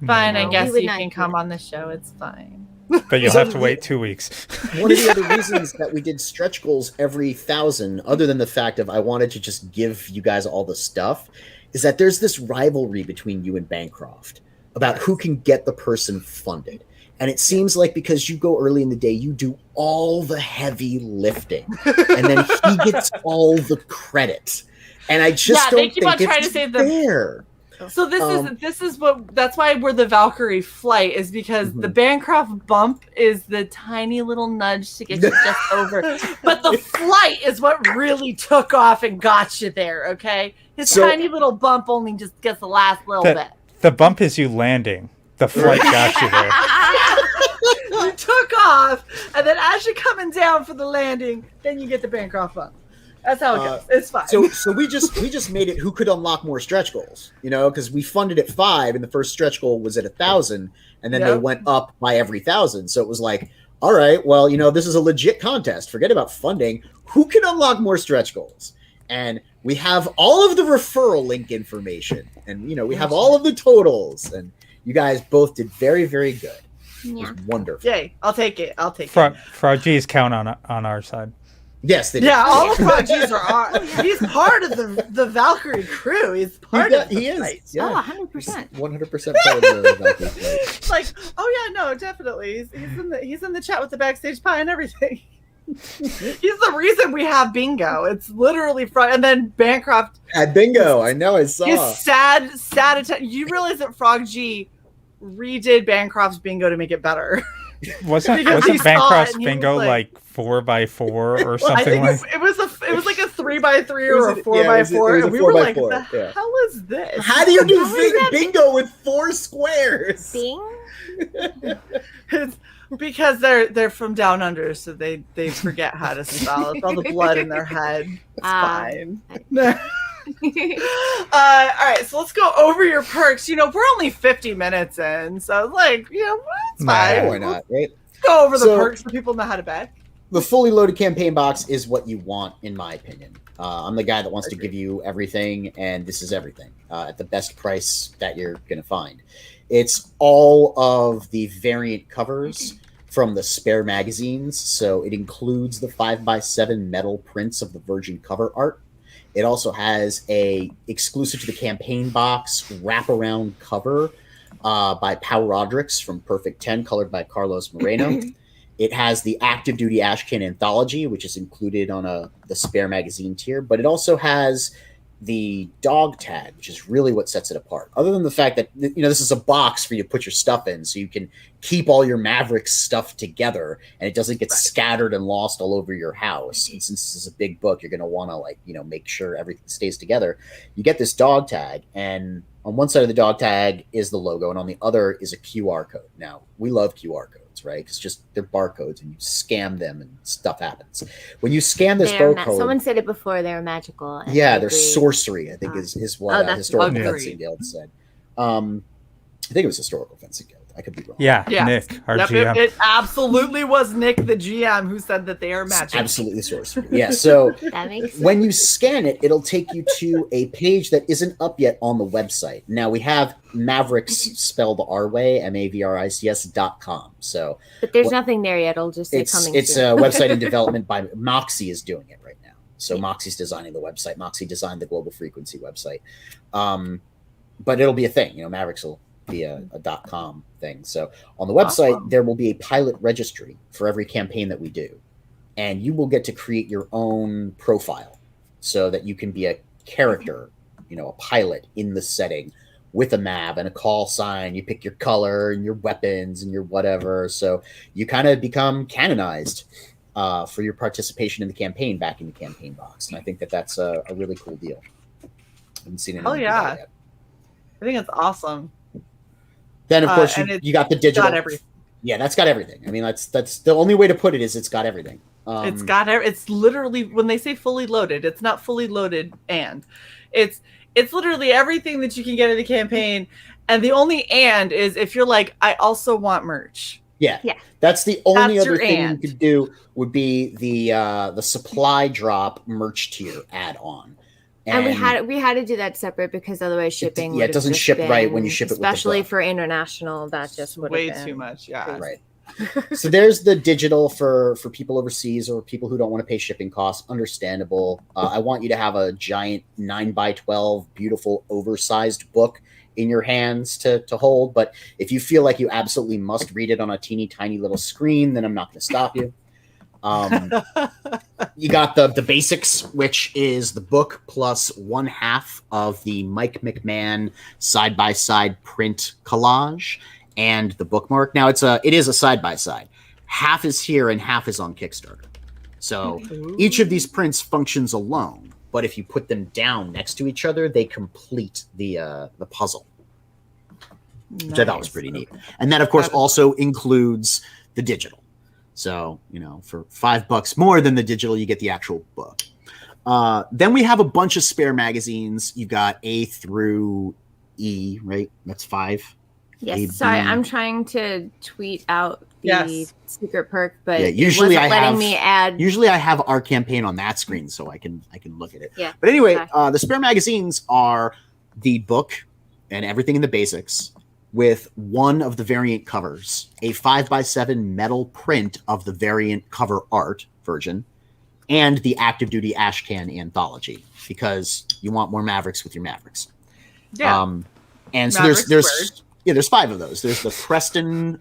fine, I guess you can come on the show. It's fine. But you'll have to wait 2 weeks. One of the other reasons that we did stretch goals every 1,000, other than the fact of I wanted to just give you guys all the stuff, is that there's this rivalry between you and Bancroft about who can get the person funded. And it seems like because you go early in the day, you do all the heavy lifting, and then he gets all the credit. And I just don't think it's fair. So this is that's why we're the Valkyrie flight, is because the Bancroft bump is the tiny little nudge to get you just over, but the flight is what really took off and got you there. Okay, his tiny little bump only just gets the last little bit. The bump is you landing. The flight got you there. You took off, and then as you're coming down for the landing, then you get the Bancroft bump. That's how it goes. It's fine. So we just made it who could unlock more stretch goals, because we funded at 5 and the first stretch goal was at 1,000, and then they went up by every 1,000. So it was like, all right, well, this is a legit contest. Forget about funding. Who can unlock more stretch goals? And we have all of the referral link information, and we have all of the totals, and you guys both did very, very good. Yeah. It was wonderful. Yay! I'll take it. Frog G's count on our side. Yes, they did. Yeah, all the Frog G's are. He's part of the Valkyrie crew. He's part of the he is. fight. Yeah. Oh, 100%. 100% part of the Valkyrie fight. It's like, oh yeah, no, definitely. He's in the chat with the backstage pie and everything. He's the reason we have bingo. It's literally Frog, and then Bancroft had bingo. I know. I saw. His sad. You realize that Frog G redid Bancroft's bingo to make it better. Wasn't Bancroft's bingo like 4x4 or something? I think like it was like a 3x3 or a 4x4, and we were like, "The hell is this? How do you do bingo with 4 squares?" Bing. It's because they're from down under, so they forget how to spell. It's all the blood in their head. It's fine. All right, so let's go over your perks. We're only 50 minutes in, so it's fine. Why not, right? Let's go over the perks so people know how to bet. The fully loaded campaign box is what you want, in my opinion. I'm the guy that wants to give you everything, and this is everything at the best price that you're going to find. It's all of the variant covers from the spare magazines, so it includes the 5x7 metal prints of the Virgin cover art. It also has a exclusive to the campaign box wraparound cover by Power Rodriguez from Perfect 10, colored by Carlos Moreno. It has the Active Duty Ashcan Anthology, which is included on the spare magazine tier, but it also has the dog tag, which is really what sets it apart. Other than the fact that this is a box for you to put your stuff in, so you can keep all your Mavrics stuff together, and it doesn't get scattered and lost all over your house. And since this is a big book, you're going to want to make sure everything stays together. You get this dog tag, and on one side of the dog tag is the logo, and on the other is a QR code. Now, we love QR codes, right? Because they're barcodes, and you scan them, and stuff happens. When you scan this barcode, someone said it before. They're magical. Yeah, they're sorcery. I think is what Historical Fencing Guild said. I think it was Historical Fencing Guild. I could be wrong. Yeah, Yes. Nick, our Yep, GM. it absolutely was Nick, the GM, who said that they are magic. Absolutely sorcery. Yeah. So That makes sense. when you scan it, it'll take you to a page that isn't up yet on the website. Now we have Mavrics spelled our way, Mavrics.com. So But there's nothing there yet. It'll just say coming it's soon. a website in development by Moxie is doing it right now. So Moxie's designing the website. Moxie designed the Global Frequency website. But it'll be a thing. Mavrics will be a .com thing. So on the website, there will be a pilot registry for every campaign that we do. And you will get to create your own profile so that you can be a character, a pilot in the setting with a Mav and a call sign. You pick your color and your weapons and your whatever. So you kind of become canonized for your participation in the campaign back in the campaign box. And I think that that's a really cool deal. I haven't seen it. Oh, yeah. Yet. I think it's awesome. Then, of course, and you got the digital. Got everything. Yeah, that's got everything. I mean, that's the only way to put it is it's got everything. It's literally, when they say fully loaded, it's not fully loaded and. It's literally everything that you can get in the campaign. And the only and is if you're like, I also want merch. Yeah. Yeah. That's the only That's other your thing and. you could do would be the supply drop merch tier add-on. And we had to do that separate because otherwise shipping. It would've doesn't just ship right been- when you ship it with the especially book. for international. That just would Way have been too much. Yeah. Right. So there's the digital for people overseas or people who don't want to pay shipping costs. Understandable. I want you to have a giant 9x12 beautiful oversized book in your hands to hold. But if you feel like you absolutely must read it on a teeny tiny little screen, then I'm not going to stop you. You got the basics, which is the book plus 1/2 of the Mike McMahon side-by-side print collage and the bookmark. Now it is a side-by-side. Half is here and half is on Kickstarter. So each of these prints functions alone, but if you put them down next to each other, they complete the puzzle, which I thought was pretty neat. And that, of course, also includes the digital. So, for $5 more than the digital, you get the actual book. Then we have a bunch of spare magazines. You've got A through E, right? That's 5. Yes. A, Sorry, B. I'm trying to tweet out the secret perk, but Yeah, usually it wasn't letting me add. Usually I have our campaign on that screen so I can look at it. Yeah. But anyway, Okay. the spare magazines are the book and everything in the basics with one of the variant covers, a 5x7 metal print of the variant cover art version, and the Active Duty Ashcan anthology, because you want more Mavrics with your Mavrics. Yeah. And so Mavrics there's 5 of those. There's the Preston,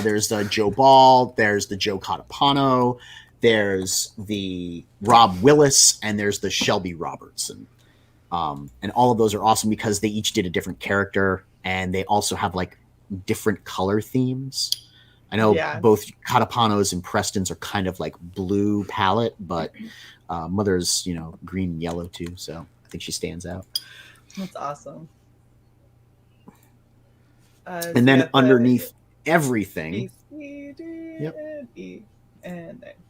there's the Joe Ball, there's the Joe Catapano, there's the Rob Willis, and there's the Shelby Robertson. And all of those are awesome because they each did a different character, and they also have like different color themes. I know both Catapanos and Prestons are kind of like blue palette, but Mother's, green and yellow too. So I think she stands out. That's awesome. And then underneath everything,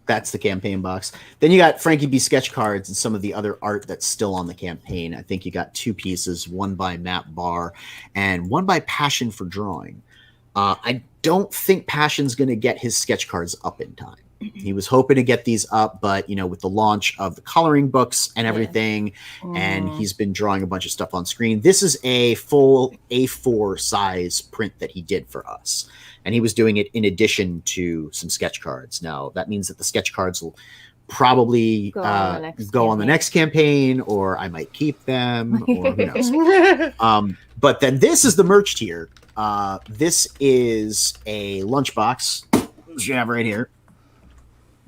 that's the campaign box. Then you got Frankie B sketch cards and some of the other art that's still on the campaign. I think you got 2 pieces, one by Matt Barr and one by Passion for Drawing. I don't think Passion's going to get his sketch cards up in time. He was hoping to get these up, but with the launch of the coloring books and everything, and he's been drawing a bunch of stuff on screen. This is a full A4 size print that he did for us, and he was doing it in addition to some sketch cards. Now that means that the sketch cards will probably go on the next campaign, or I might keep them, or who knows. But then this is the merch tier. This is a lunchbox, which you have right here.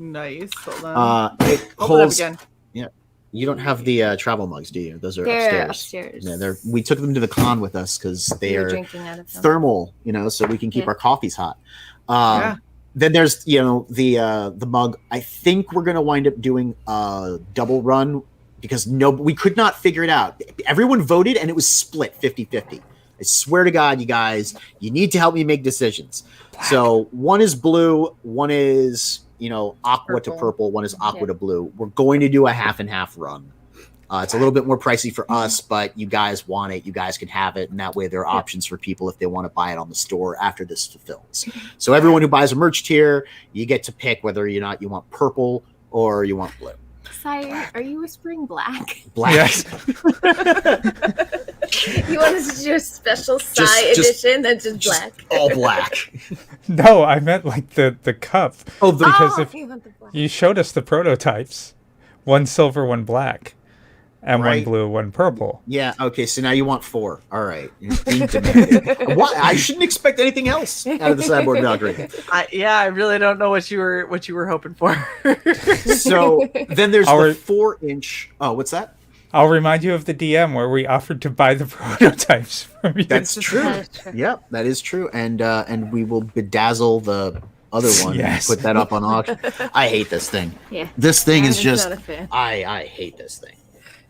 Nice. Hold on. It holds. Yeah, you don't have the travel mugs, do you? Those are upstairs. Yeah, we took them to the con with us because they are thermal, so we can keep our coffees hot. Then there's the mug. I think we're gonna wind up doing a double run because we could not figure it out. Everyone voted and it was split 50-50. I swear to God, you guys, you need to help me make decisions. Black. So one is blue, one is aqua to purple, one is aqua to blue. We're going to do a half and half run. It's a little bit more pricey for us, but you guys want it, you guys can have it, and that way there are options for people if they want to buy it on the store after this fulfills. So everyone who buys a merch tier, you get to pick whether or not you want purple or you want blue. Sire, are you whispering black? Black. Yes. You want us to do a special Psy edition that's just black? All black. No, I meant like the cup. Oh, because if you want the black. you showed us the prototypes, one silver, one black, and one Right. blue, one purple. Yeah, okay, so now you want 4. All right. You're being demanded. Why? I shouldn't expect anything else out of the Cyborg Valkyrie. I really don't know what you were hoping for. So then there's Our- the 4-inch. Oh, what's that? I'll remind you of the DM where we offered to buy the prototypes from you. That's true. That is true. Yep, that is true. And we will bedazzle the other one Yes. and put that up on auction. I hate this thing. Yeah. This thing is I'm just not a fan. I hate this thing.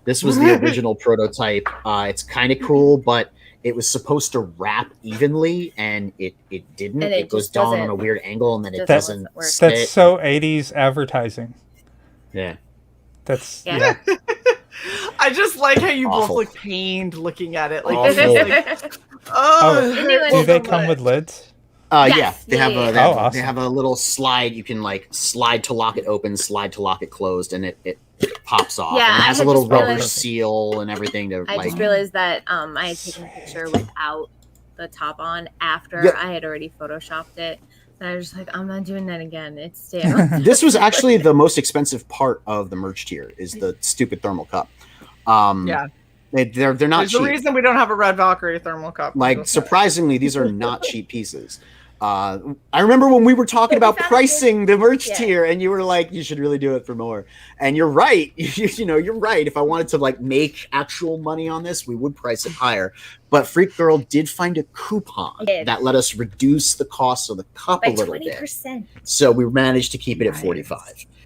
This was the original prototype. It's kind of cool, but it was supposed to wrap evenly, and it didn't. And It it goes just down on doesn't- a weird angle, and then it doesn't doesn't work. sit. That's so 80s advertising. Yeah. That's Yeah. yeah. I just like how you Awful. both look pained looking at it. Like, Awful. this is like, Oh, Anyone do they so come with lids? Yeah, Yes, they yeah, have yeah, a yeah. they have, Oh, awesome. they have a little slide you can like slide to lock it open, slide to lock it closed, and it pops off. Yeah, and it I has a had little just rubber realized- seal and everything to I like. just realized that I had taken a picture without the top on after Yeah. I had already photoshopped it. And I was just like, I'm not doing that again. It's stale. This was actually the most expensive part of the merch tier is the stupid thermal cup. yeah. They're not There's a cheap. reason we don't have a red Valkyrie thermal cup. Like surprisingly, these are not cheap pieces. I remember when we were talking Yeah, we about found pricing the merch Yeah. tier, and you were like, "You should really do it for more." And you're right. You're right. If I wanted to like make actual money on this, we would price it higher. But Freak Girl did find a coupon I did. that let us reduce the cost of the cup By a little bit. 20%. So we managed to keep it at Nice. 45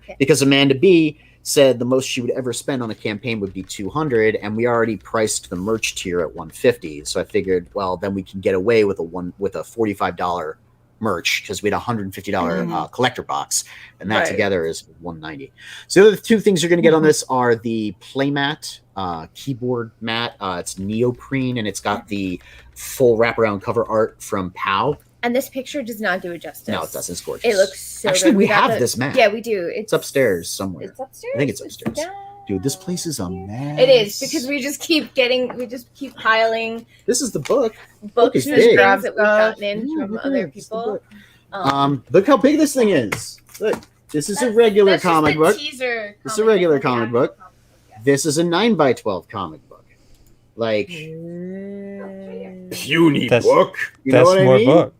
Okay. because Amanda B said the most she would ever spend on a campaign would be 200, and we already priced the merch tier at 150. So I figured, well, then we can get away with a $45 merch because we had a $150 collector box, and that Right. together is 190. So the other two things you're going to get on this are the playmat keyboard mat. It's neoprene, and it's got the full wraparound cover art from POW. And this picture does not do it justice. No, it doesn't. It's gorgeous. It looks so Actually, good. we got have this mat. Yeah, we do. It's upstairs somewhere. It's upstairs? I think it's upstairs. down Dude, this place is a mess. It is because we just keep piling This is the book. books is and big. things Grab that we've stuff. gotten in Yeah, from look at other it. It's the people. book. Look how big this thing is. Look, this is a regular that's just comic the book. Teaser This is a comic regular book. comic book. This is a 9x12 comic book. Like, puny That's- book. You know That's what I more mean? book.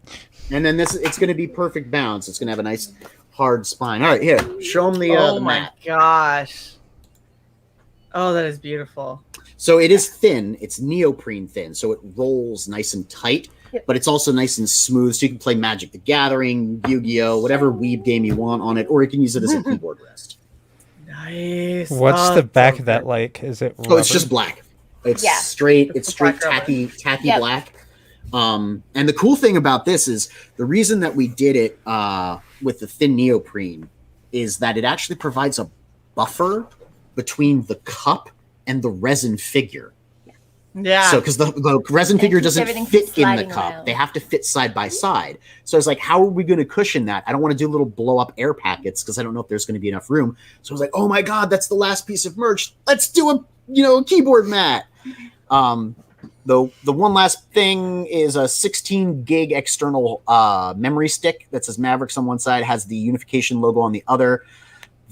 And then it's going to be perfect bounce. It's going to have a nice hard spine. All right, here, show them the oh my mat. gosh. Oh, that is beautiful. So it is thin. It's neoprene thin, so it rolls nice and tight. Yep. But it's also nice and smooth, so you can play Magic the Gathering, Yu-Gi-Oh, whatever weeb game you want on it, or you can use it as a keyboard rest. Nice. What's Oh, the back so of that good. like? Is it Oh, it's just black. It's Yeah. straight. It's It's a straight black rubber. tacky Yep. black. And the cool thing about this is the reason that we did it with the thin neoprene is that it actually provides a buffer between the cup and the resin figure. Yeah. So, because the resin figure keeps doesn't everything fit from in the sliding cup, around. they have to fit side by side. So it's like, how are we going to cushion that? I don't want to do little blow up air packets because I don't know if there's going to be enough room. So I was like, oh my god, that's the last piece of merch. Let's do a keyboard mat. The one last thing is a 16 gig external memory stick that says Mavrics on one side, has the unification logo on the other.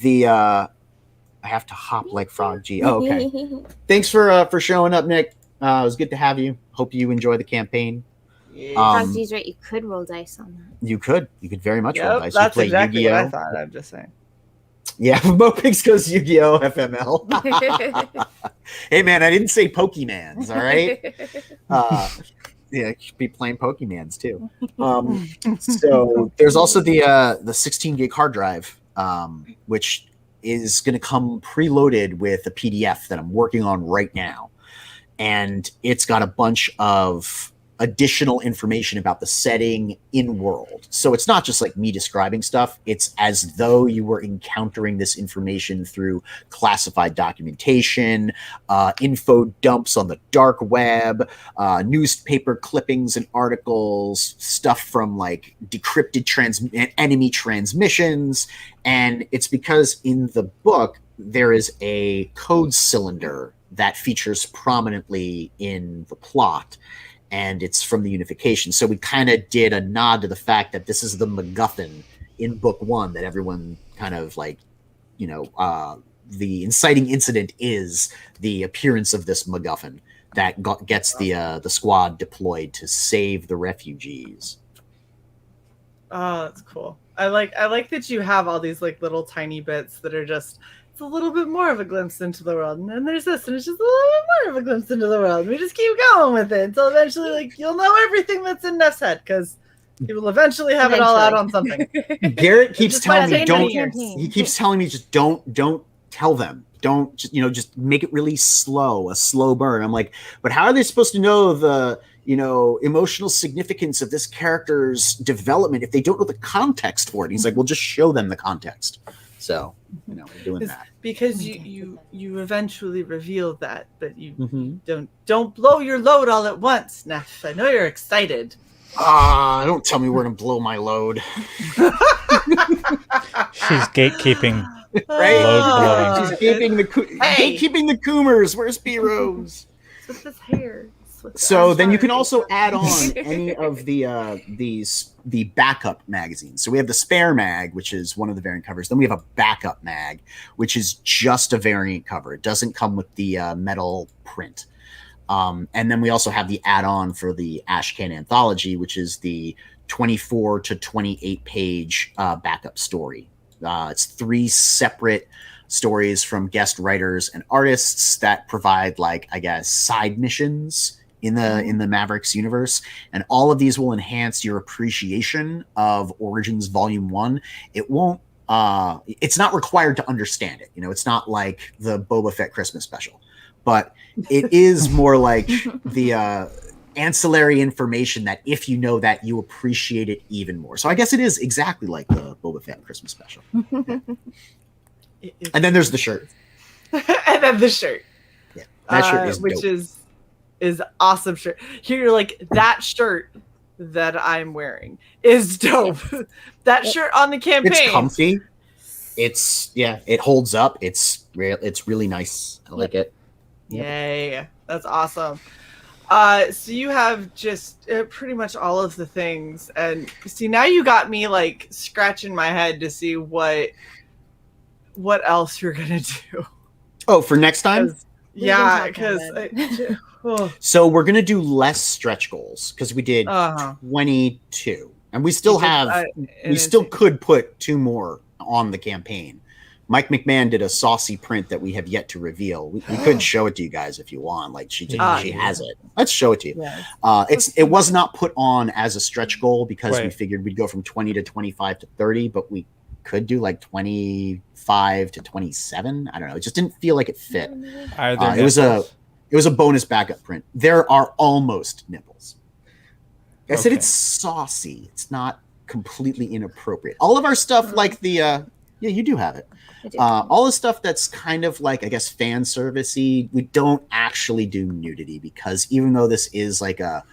I have to hop like Frog G. Oh, okay. Thanks for showing up, Nick. It was good to have you. Hope you enjoy the campaign. Frogsy's right. You could roll dice on You could very much roll Yep, dice. You that's play exactly what Yu-Gi-Oh. I thought. I'm just saying. Yeah, Mopix goes Yu-Gi-Oh! FML. that. Hey man, I didn't say Pokemans, all right? Yeah, you should be playing Pokemans too. So there's also the 16 gig hard drive, which is going to come preloaded with a PDF that I'm working on right now, and it's got a bunch of additional information about the setting in world. So it's not just like me describing stuff. It's as though you were encountering this information through classified documentation, info dumps on the dark web, newspaper clippings and articles, stuff from like decrypted enemy transmissions. And it's because in the book, there is a code cylinder that features prominently in the plot. And it's from the unification. So we kind of did a nod to the fact that this is the MacGuffin in book 1 that everyone kind of like, the inciting incident is the appearance of this MacGuffin that gets the squad deployed to save the refugees. Oh, that's cool. I like that you have all these like little tiny bits that are just, it's a little bit more of a glimpse into the world, and then there's this, and it's just a little bit more of a glimpse into the world. We just keep going with it until eventually, like, you'll know everything that's in Neff's head because he will eventually have it all out on something. Garrett keeps telling me, he keeps telling me, just don't tell them. Don't just make it really slow, a slow burn. I'm like, but how are they supposed to know the emotional significance of this character's development if they don't know the context for it? He's like, well, just show them the context. So, we're doing that. Because you eventually reveal that, but you don't blow your load all at once, Neff. I know you're excited. Don't tell me we're gonna blow my load. She's gatekeeping. Right? Load blowing. She's gatekeeping the Coomers. Where's B-Rose? With this hair. So then you can also add on any of the backup magazines. So we have the spare mag, which is one of the variant covers. Then we have a backup mag, which is just a variant cover. It doesn't come with the metal print. And then we also have the add-on for the Ashcan anthology, which is the 24 to 28 page backup story. It's 3 separate stories from guest writers and artists that provide, like, I guess, side missions in the Mavrics universe, and all of these will enhance your appreciation of Origins Volume 1. It won't it's not required to understand it. It's not like the Boba Fett Christmas special, but it is more like the ancillary information that if you know that, you appreciate it even more. So I guess it is exactly like the Boba Fett Christmas special. And then there's the shirt. And then the shirt. Yeah, that shirt is which dope. is awesome shirt. Here you're like, that shirt that I'm wearing is dope. That shirt on the campaign. It's comfy. It holds up. It's really nice. I like it. Yep. Yay. That's awesome. So you have just pretty much all of the things, and see, now you got me like scratching my head to see what else you're gonna do. Oh, for next time? Yeah, because so we're gonna do less stretch goals because we did 22, and we still could put 2 more on the campaign. Mike McMahon did a saucy print that we have yet to reveal. We could show it to you guys if you want. Like she has it. Let's show it to you. Yes. It was not put on as a stretch goal because we figured we'd go from 20 to 25 to 30, but we could do like 25 to 27. I don't know. It just didn't feel like it fit. It was a bonus backup print. There are almost nipples. I said it's saucy. It's not completely inappropriate. All of our stuff, like the you do have it. All the stuff that's kind of like, I guess, fan servicey, we don't actually do nudity because even though this is like a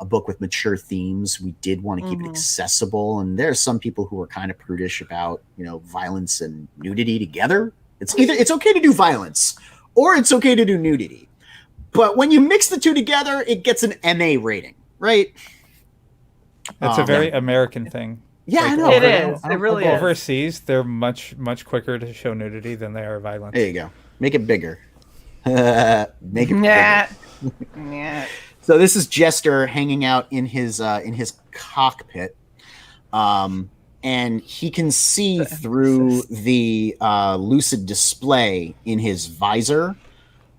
book with mature themes, we did want to keep it accessible. And there are some people who are kind of prudish about, violence and nudity together. It's okay to do violence or it's okay to do nudity. But when you mix the two together, it gets an MA rating, right? That's a very American thing. Yeah, like, I know. It is. It really is. Overseas, they're much quicker to show nudity than they are violence. There you go. Make it bigger. Make it bigger. Yeah. So this is Jester hanging out in his cockpit, and he can see through the lucid display in his visor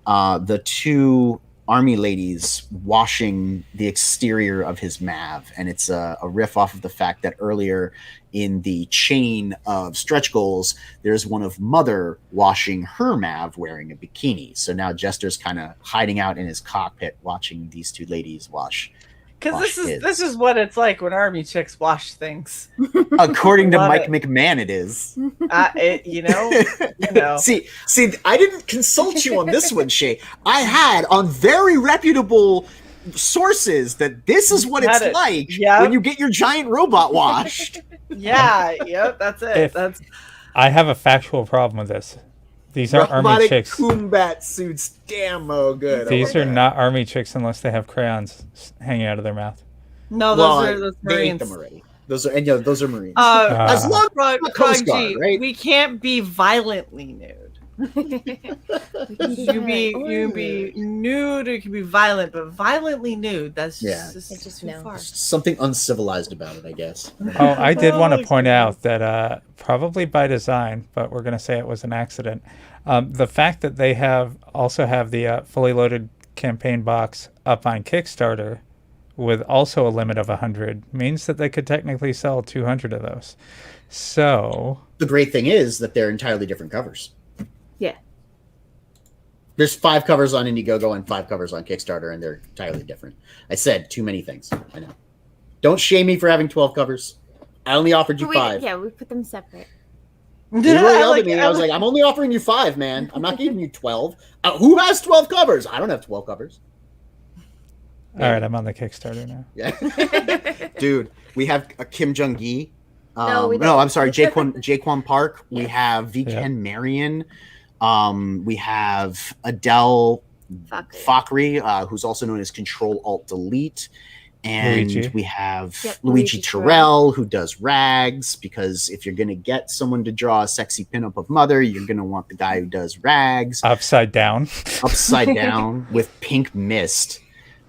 the 2 army ladies washing the exterior of his Mav, and it's a riff off of the fact that earlier in the chain of stretch goals, there's one of Mother washing her Mav wearing a bikini. So now Jester's kind of hiding out in his cockpit watching these 2 ladies wash Because this is what it's like when army chicks wash things. According to Love Mike it. McMahon, it is. You know. See, I didn't consult you on this one, Shae. I had on very reputable sources that this is what it's like when you get your giant robot washed. Yep, that's it. I have a factual problem with this. These aren't army chicks. Combat suits, damn, good. These are not army chicks unless they have crayons hanging out of their mouth. No, those they ate Marines. them already. Those are Marines. As long as Coast Guard, right? We can't be violently nude. You can be nude, or you can be violent, but violently nude, that's just too far. Something uncivilized about it, I guess. Oh, I did want to point out that probably by design, but we're going to say it was an accident. The fact that they also have the fully loaded campaign box up on Kickstarter with also a limit of 100 means that they could technically sell 200 of those. So the great thing is that they're entirely different covers. Yeah. There's 5 covers on Indiegogo and 5 covers on Kickstarter, and they're entirely different. I said too many things. I know. Don't shame me for having 12 covers. I only offered you 5. Yeah, we put them separate. You really yelled at me. I was like, I'm only offering you 5, man. I'm not giving you 12. Who has 12 covers? I don't have 12 covers. All right, I'm on the Kickstarter now. Yeah. Dude, we have a Kim Jung-gi. No, I'm sorry, Jaquan Park. We have V-Ken Marion. We have Adele Valkyrie, who's also known as Control-Alt-Delete. And we have Luigi Terrell, who does rags, because if you're going to get someone to draw a sexy pinup of Mother, you're going to want the guy who does rags. Upside down with pink mist.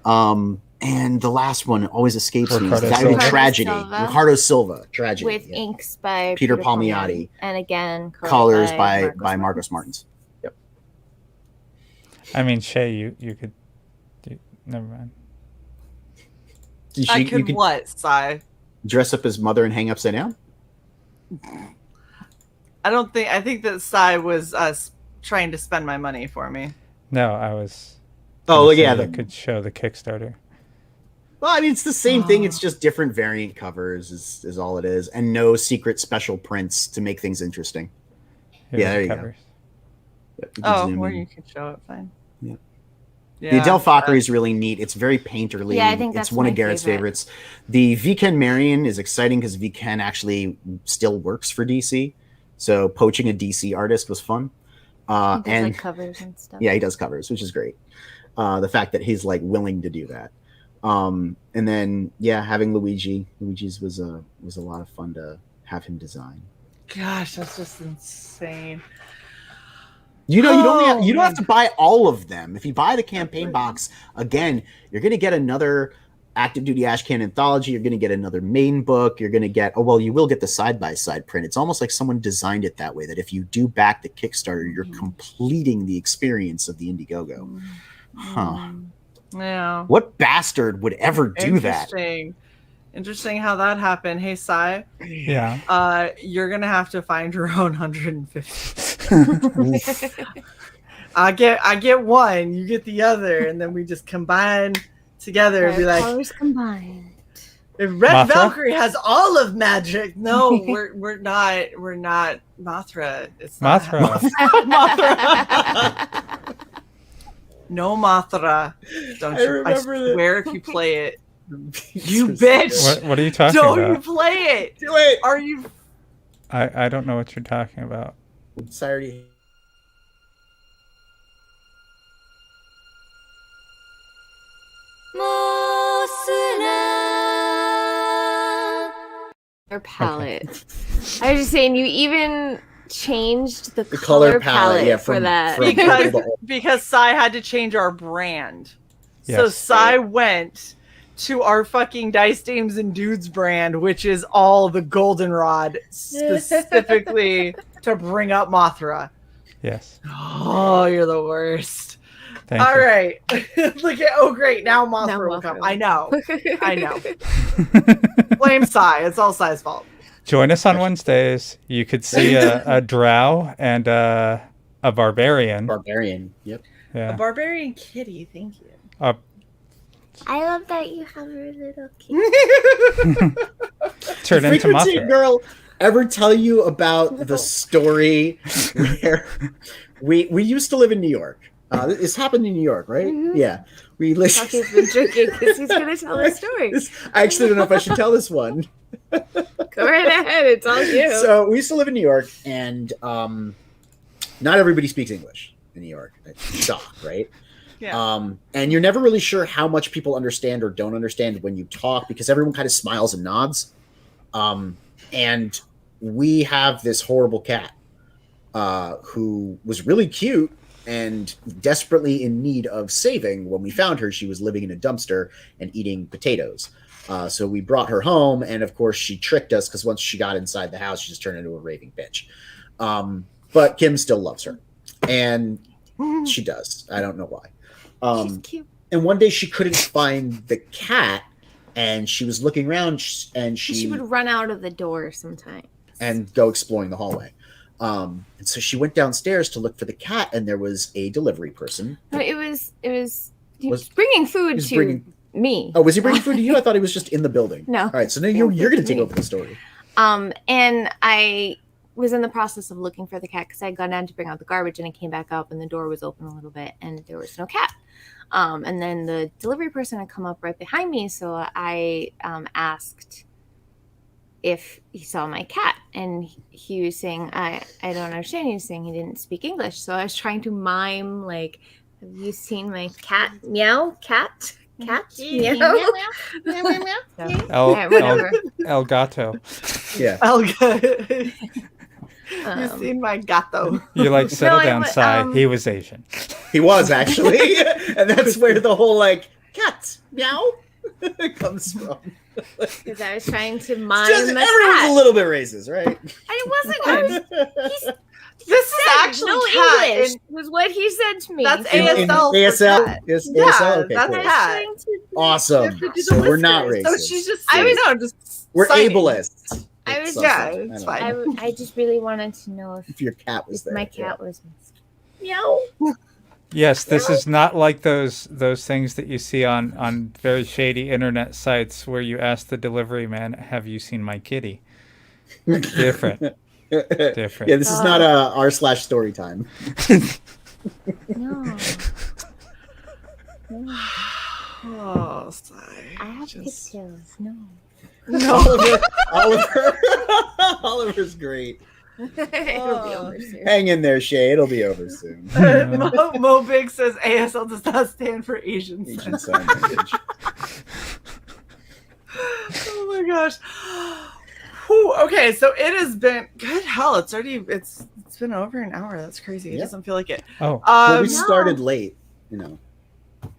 And the last one always escapes me. The guy with Tragedy. Ricardo Silva. Tragedy. With inks by Peter Palmiotti. And again, colors by Marcos Martins. Yep. I mean, Shae, you could... never mind. I could what, Cy? Dress up as Mother and hang upside down? I think that Cy was trying to spend my money for me. No, I was... Oh, yeah. That could show the Kickstarter. Well, I mean, it's the same thing. It's just different variant covers is all it is. And no secret special prints to make things interesting. There you go. Where you can show it, fine. Yeah. The Adele Valkyrie is really neat. It's very painterly. Yeah, I think that's one of Garrett's favorites. The V-Ken Marion is exciting because V-Ken actually still works for DC. So poaching a DC artist was fun. And like covers and stuff. Yeah, he does covers, which is great. The fact that he's like willing to do that. And then having Luigi's was a lot of fun to have him design. Gosh, that's just insane. You don't have to buy all of them. If you buy the campaign box, again, you're going to get another Active Duty Ashcan anthology. You're going to get another main book. You're going to get you will get the side-by-side print. It's almost like someone designed it that way, that if you do back the Kickstarter, you're completing the experience of the Indiegogo. Huh. Yeah. What bastard would ever do that? Interesting how that happened. Hey, Cy. Yeah. You're gonna have to find your own 150. I get one, you get the other, and then we just combine together and be like, colors combined. If Red Valkyrie has all of magic, no, we're not Mothra. It's not Mothra. No Mothra. I swear if you play it. You bitch! What are you talking about? Don't you play it! Do it! Are you? I don't know what you're talking about. Sorry. Or palette. Okay. I was just saying, you even changed the color palette for that. Because Cy had to change our brand. Yes. So Cy went to our fucking Dice Dames and Dudes brand, which is all the goldenrod, specifically to bring up Mothra. Yes. Oh, you're the worst. Thank all you. Right. Look at, great. Now Mothra will come. I know. Blame Cy. It's all Cy's fault. Join us on Wednesdays. You could see a drow and a barbarian. Barbarian, yep. Yeah. A barbarian kitty, thank you. I love that you have a little kid. Turn into Frequency Mothra. Girl ever tell you about the story where we used to live in New York? This happened in New York, right? Mhm. Yeah. We listened. He's been drinking because he's going to tell a story. I actually don't know if I should tell this one. Go right ahead. It's all you. So we used to live in New York, and not everybody speaks English in New York. Shock, right? Yeah. And you're never really sure how much people understand or don't understand when you talk because everyone kind of smiles and nods. And we have this horrible cat who was really cute and desperately in need of saving. When we found her, she was living in a dumpster and eating potatoes. So we brought her home, and of course she tricked us because once she got inside the house, she just turned into a raving bitch. But Kim still loves her, and she does. I don't know why. She's cute. And one day she couldn't find the cat, and she was looking around, and She would run out of the door sometimes. and go exploring the hallway. And so she went downstairs to look for the cat, and there was a delivery person. No, it was he was bringing food to me. Oh, was he bringing food to you? I thought he was just in the building. No. All right, so now you're going to take over the story. And I was in the process of looking for the cat because I had gone down to bring out the garbage, and I came back up, and the door was open a little bit, and there was no cat. And then the delivery person had come up right behind me, so I asked if he saw my cat, and he was saying, I don't understand. He was saying he didn't speak English, so I was trying to mime, like, have you seen my cat? Meow, cat, meow. El Gato. Yeah. You've seen my gato. You like settle down, I- Sai. He was Asian. He was, actually. And that's where the whole, like, cat, meow, comes from. Because I was trying to mime Just, the everyone's cat. a little bit racist, right? And it wasn't. This is actually no cat. English was what he said to me. That's In ASL. for ASL? cat. Yes, Yeah, ASL? Okay, that's cool. I was cat. trying to- Awesome. To do the So we're not whiskers. racist. So she's just, I was- just We're signing. ableists. I was- Some Yeah, sort. it's I don't know. fine. I just really wanted to know If your cat was if there. my yeah. cat was missed. Meow. Yes, this is not like those things that you see on very shady internet sites where you ask the delivery man, "Have you seen my kitty?" Different. Different. Yeah, this is not r/story time. No. No. Oh, sigh. I have Just- pigtails. No. No. Oliver's great. It'll be over soon. Hang in there, Shae. It'll be over soon. Mo Big says ASL does not stand for Asian. Asian Sign Language. Oh my gosh. Whew, okay, so it has been good hell. It's been over an hour. That's crazy. It Yeah. doesn't feel like it. Oh, Well, we Um, started late, you know.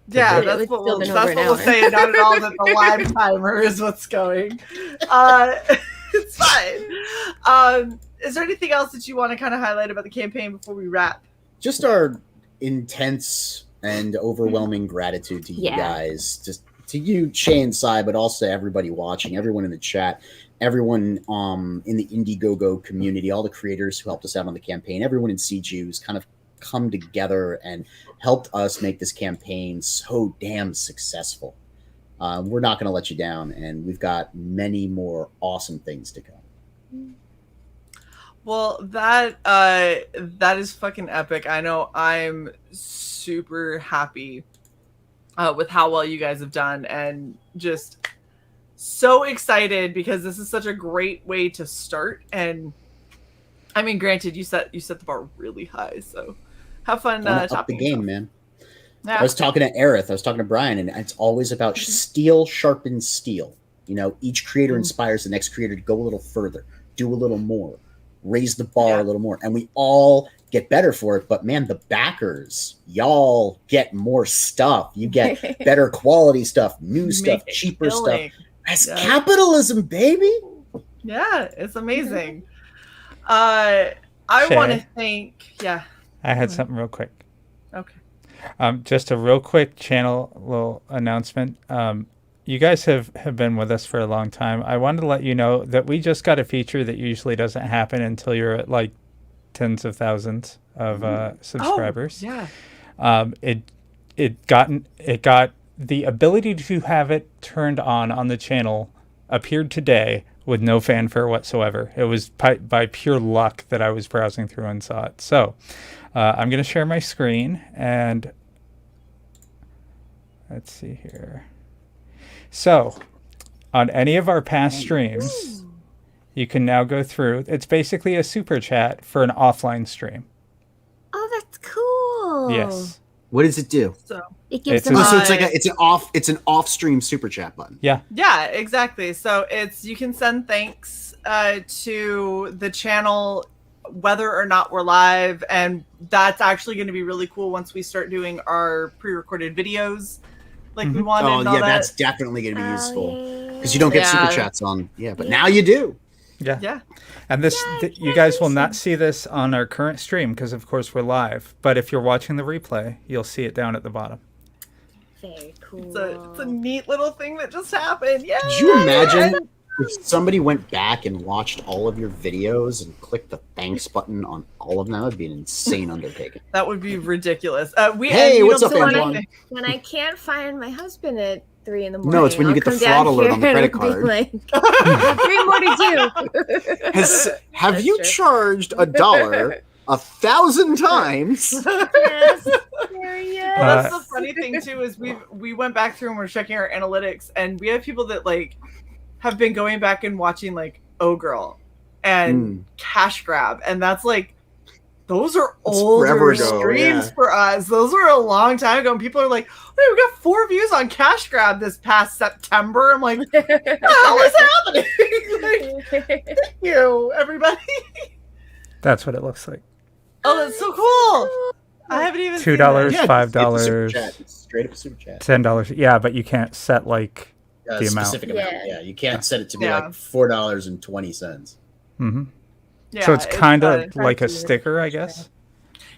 yeah, It that's would what still we'll been over an we'll hour. say. Not at all that the live timer is what's going. It's fine. Is there anything else that you want to kind of highlight about the campaign before we wrap? Just our intense and overwhelming gratitude to you Yeah. guys, just to you, Shae and Sai, but also everybody watching, everyone in the chat, everyone in the Indiegogo community, all the creators who helped us out on the campaign, everyone in CG who's kind of come together and helped us make this campaign so damn successful. We're not going to let you down, and we've got many more awesome things to come. Well, that is fucking epic. I know I'm super happy with how well you guys have done, and just so excited because this is such a great way to start. And I mean, granted, you set the bar really high, so have fun Up the topping game, yourself. man. Yeah. I was talking to Aerith, I was talking to Brian, and it's always about steel sharpens steel. You know, each creator inspires the next creator to go a little further, do a little more, raise the bar a little more, and we all get better for it. But man, the backers, y'all get more stuff. You get better quality stuff, new stuff, Make it cheaper stuff. killing. That's Yeah. capitalism, baby. Yeah, it's amazing. I Shae. want to thank. Yeah. I had something real quick. Okay. Just a real quick channel little announcement. You guys have been with us for a long time. I wanted to let you know that we just got a feature that usually doesn't happen until you're at like tens of thousands of subscribers. Oh, yeah. It got the ability to have it turned on the channel appeared today with no fanfare whatsoever. It was by pure luck that I was browsing through and saw it. So I'm going to share my screen, and let's see here. So on any of our past streams, you can now go through. It's basically a super chat for an offline stream. Oh, that's cool. Yes. What does it do? So It gives It's them a- So a, it's an off stream super chat button. Yeah. yeah, exactly. So you can send thanks to the channel whether or not we're live, and that's actually going to be really cool once we start doing our pre-recorded videos like we wanted. Oh and all yeah, that. that's definitely going to be useful yeah. because you don't get super Yeah. chats on. Yeah, but now you do. Yeah. Yeah. And you guys will not see this on our current stream because, of course, we're live. But if you're watching the replay, you'll see it down at the bottom. Very cool. It's a neat little thing that just happened. Yeah. Could you imagine if somebody went back and watched all of your videos and clicked the thanks button on all of them? That would be an insane undertaking. That would be ridiculous. Hey, what's up, Antoine? When I can't find my husband at 3 a.m. No, it's when you I'll get the come fraud down alert on the here credit and be card. Like, I have 3 more to do. Have That's you true. charged $1 1,000 times? Yes, there he is. Well, that's the funny thing too is we went back through and we're checking our analytics, and we have people that like have been going back and watching like Oh Girl and Cash Grab, and that's like those are forever older ago, streams yeah. for us. Those were a long time ago, and people are like, "Hey, we got 4 views on Cash Grab this past September." I'm like, "What the hell is happening?" Like, thank you, everybody. That's what it looks like. Oh, that's so cool. I haven't even seen $2, that. $5, It's straight up a super chat. $10. Yeah, but you can't set like the amount. Specific amount. Yeah. Yeah, you can't set it to be Yeah. like $4.20. Mm-hmm. Yeah, So it's kind of uh, like a sticker, I guess.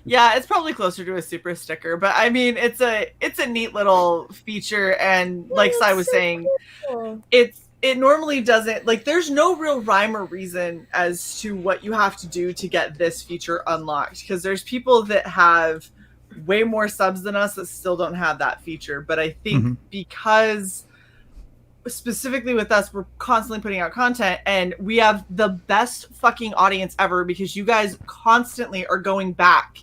Yeah, it's probably closer to a super sticker, but I mean, it's a neat little feature, and like Sai was saying, Cool. it normally doesn't, like, there's no real rhyme or reason as to what you have to do to get this feature unlocked, because there's people that have way more subs than us that still don't have that feature. But I think because specifically with us, we're constantly putting out content, and we have the best fucking audience ever because you guys constantly are going back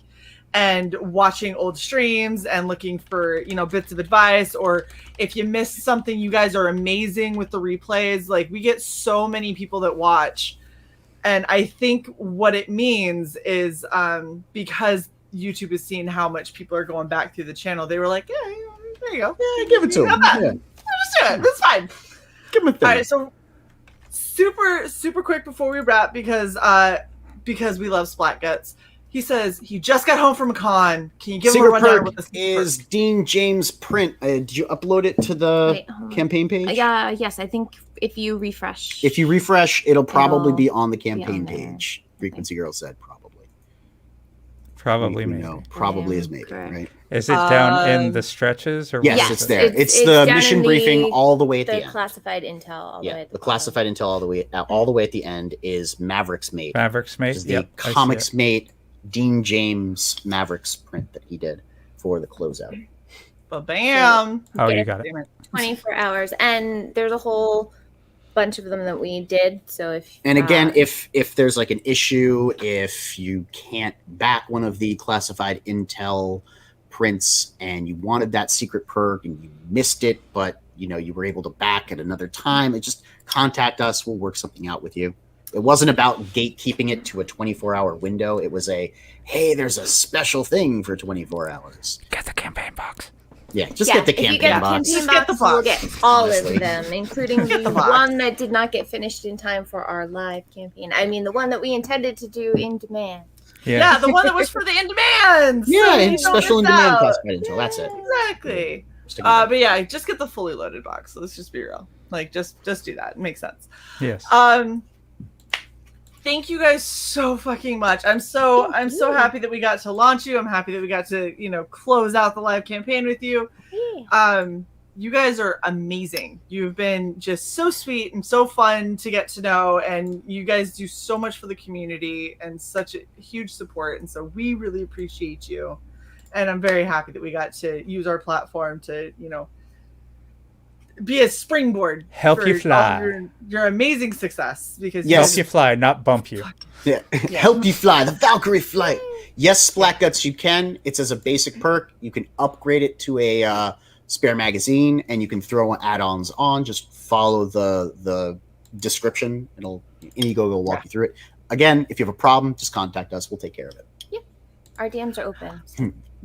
and watching old streams and looking for, you know, bits of advice, or if you missed something, you guys are amazing with the replays. Like, we get so many people that watch, and I think what it means is because YouTube has seen how much people are going back through the channel, they were like, yeah, there you go, Yeah, give it to him. got that. Yeah. Just do it. That's fine. Give him a thing. All right, so super quick before we wrap, because we love Splat Guts. He says he just got home from a con. Can you give him a Secret rundown perk with this? is Dean James print. Did you upload it to the Wait, hold on. campaign page? Yeah, yes, I think if you refresh. If you refresh, it'll probably It'll be on the be campaign on there. page. Frequency Girl said probably. Probably, We maybe. know. Probably Yeah, is maybe, correct. right? Is it down in the stretches or Yes, what is it's it? there. It's It's the down mission in briefing the- all the way at the The end. classified intel all the way Yeah, at the the classified intel all the way at the end is Mavrics Mate, Mavrics Mate? which is the Yep, I see Comics it. Mate Dean James Mavericks print that he did for the closeout. Bam. Oh, Yeah. you got it. 24 hours, and there's a whole bunch of them that we did. So if And again, if there's like an issue, if you can't back one of the classified intel prints and you wanted that secret perk and you missed it, but you know you were able to back at another time, just contact us. We'll work something out with you. It wasn't about gatekeeping it to a 24-hour window. It was hey, there's a special thing for 24 hours. Get the campaign box. Yeah, just get the if you campaign get box. Just campaign get the box, we'll box. get all Honestly. of them, including Get the the box. one that did not get finished in time for our live campaign. I mean, the one that we intended to do in demand. Yeah, the one that was for the in demand. Yeah, you and don't special in miss demand out. classified intel. That's it. Exactly. Stick with it. But yeah, just get the fully loaded box. Let's just be real. Like, just do that. It makes sense. Yes. Thank you guys so fucking much. I'm so happy that we got to launch you. I'm happy that we got to, you know, close out the live campaign with you. You guys are amazing. You've been just so sweet and so fun to get to know, and you guys do so much for the community and such a huge support, and so we really appreciate you. And I'm very happy that we got to use our platform to, you know, be a springboard. Help for you fly. all your amazing success. Because Help you fly, not bump you. Yeah. Help you fly. The Valkyrie flight. Yes, Splat Guts, you can. It's as a basic perk. You can upgrade it to a spare magazine, and you can throw add-ons on. Just follow the description. Indiegogo will walk you through it. Again, if you have a problem, just contact us. We'll take care of it. Yep. Our DMs are open.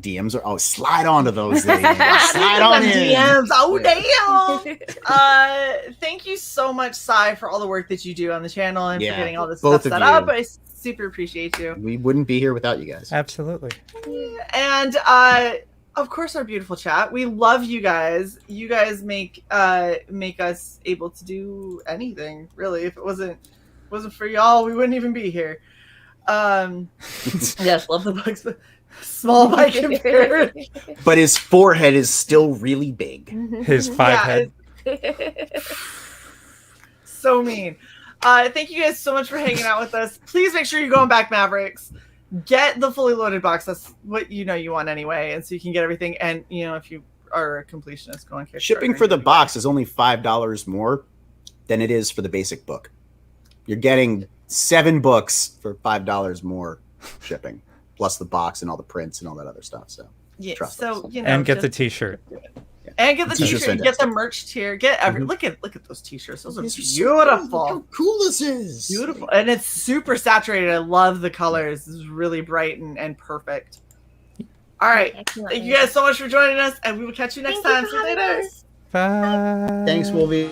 DMs are slide onto those. Ladies. Slide on in. DMs. Oh damn! Thank you so much, Cy, for all the work that you do on the channel and for getting all this stuff set up. I super appreciate you. We wouldn't be here without you guys. Absolutely. And of course, our beautiful chat. We love you guys. You guys make us able to do anything. Really, if it wasn't for y'all, we wouldn't even be here. Yes, love the bugs. Small by comparison. But his forehead is still really big. His 5 head. So mean. Thank you guys so much for hanging out with us. Please make sure you go on Back Mavericks. Get the fully loaded box. That's what you want anyway. And so you can get everything. And, if you are a completionist, go on Kickstarter. Shipping for the box is only $5 more than it is for the basic book. You're getting 7 books for $5 more shipping, plus the box and all the prints and all that other stuff. So, trust us. And get the t-shirt. And get the t-shirt, get the merch tier, get look at those t-shirts. Those are beautiful. How cool this is. Beautiful. And it's super saturated. I love the colors. This is really bright and perfect. All right. Excellent. Thank you guys so much for joining us, and we will catch you next time. See you later. Bye. Thanks, Wolvie.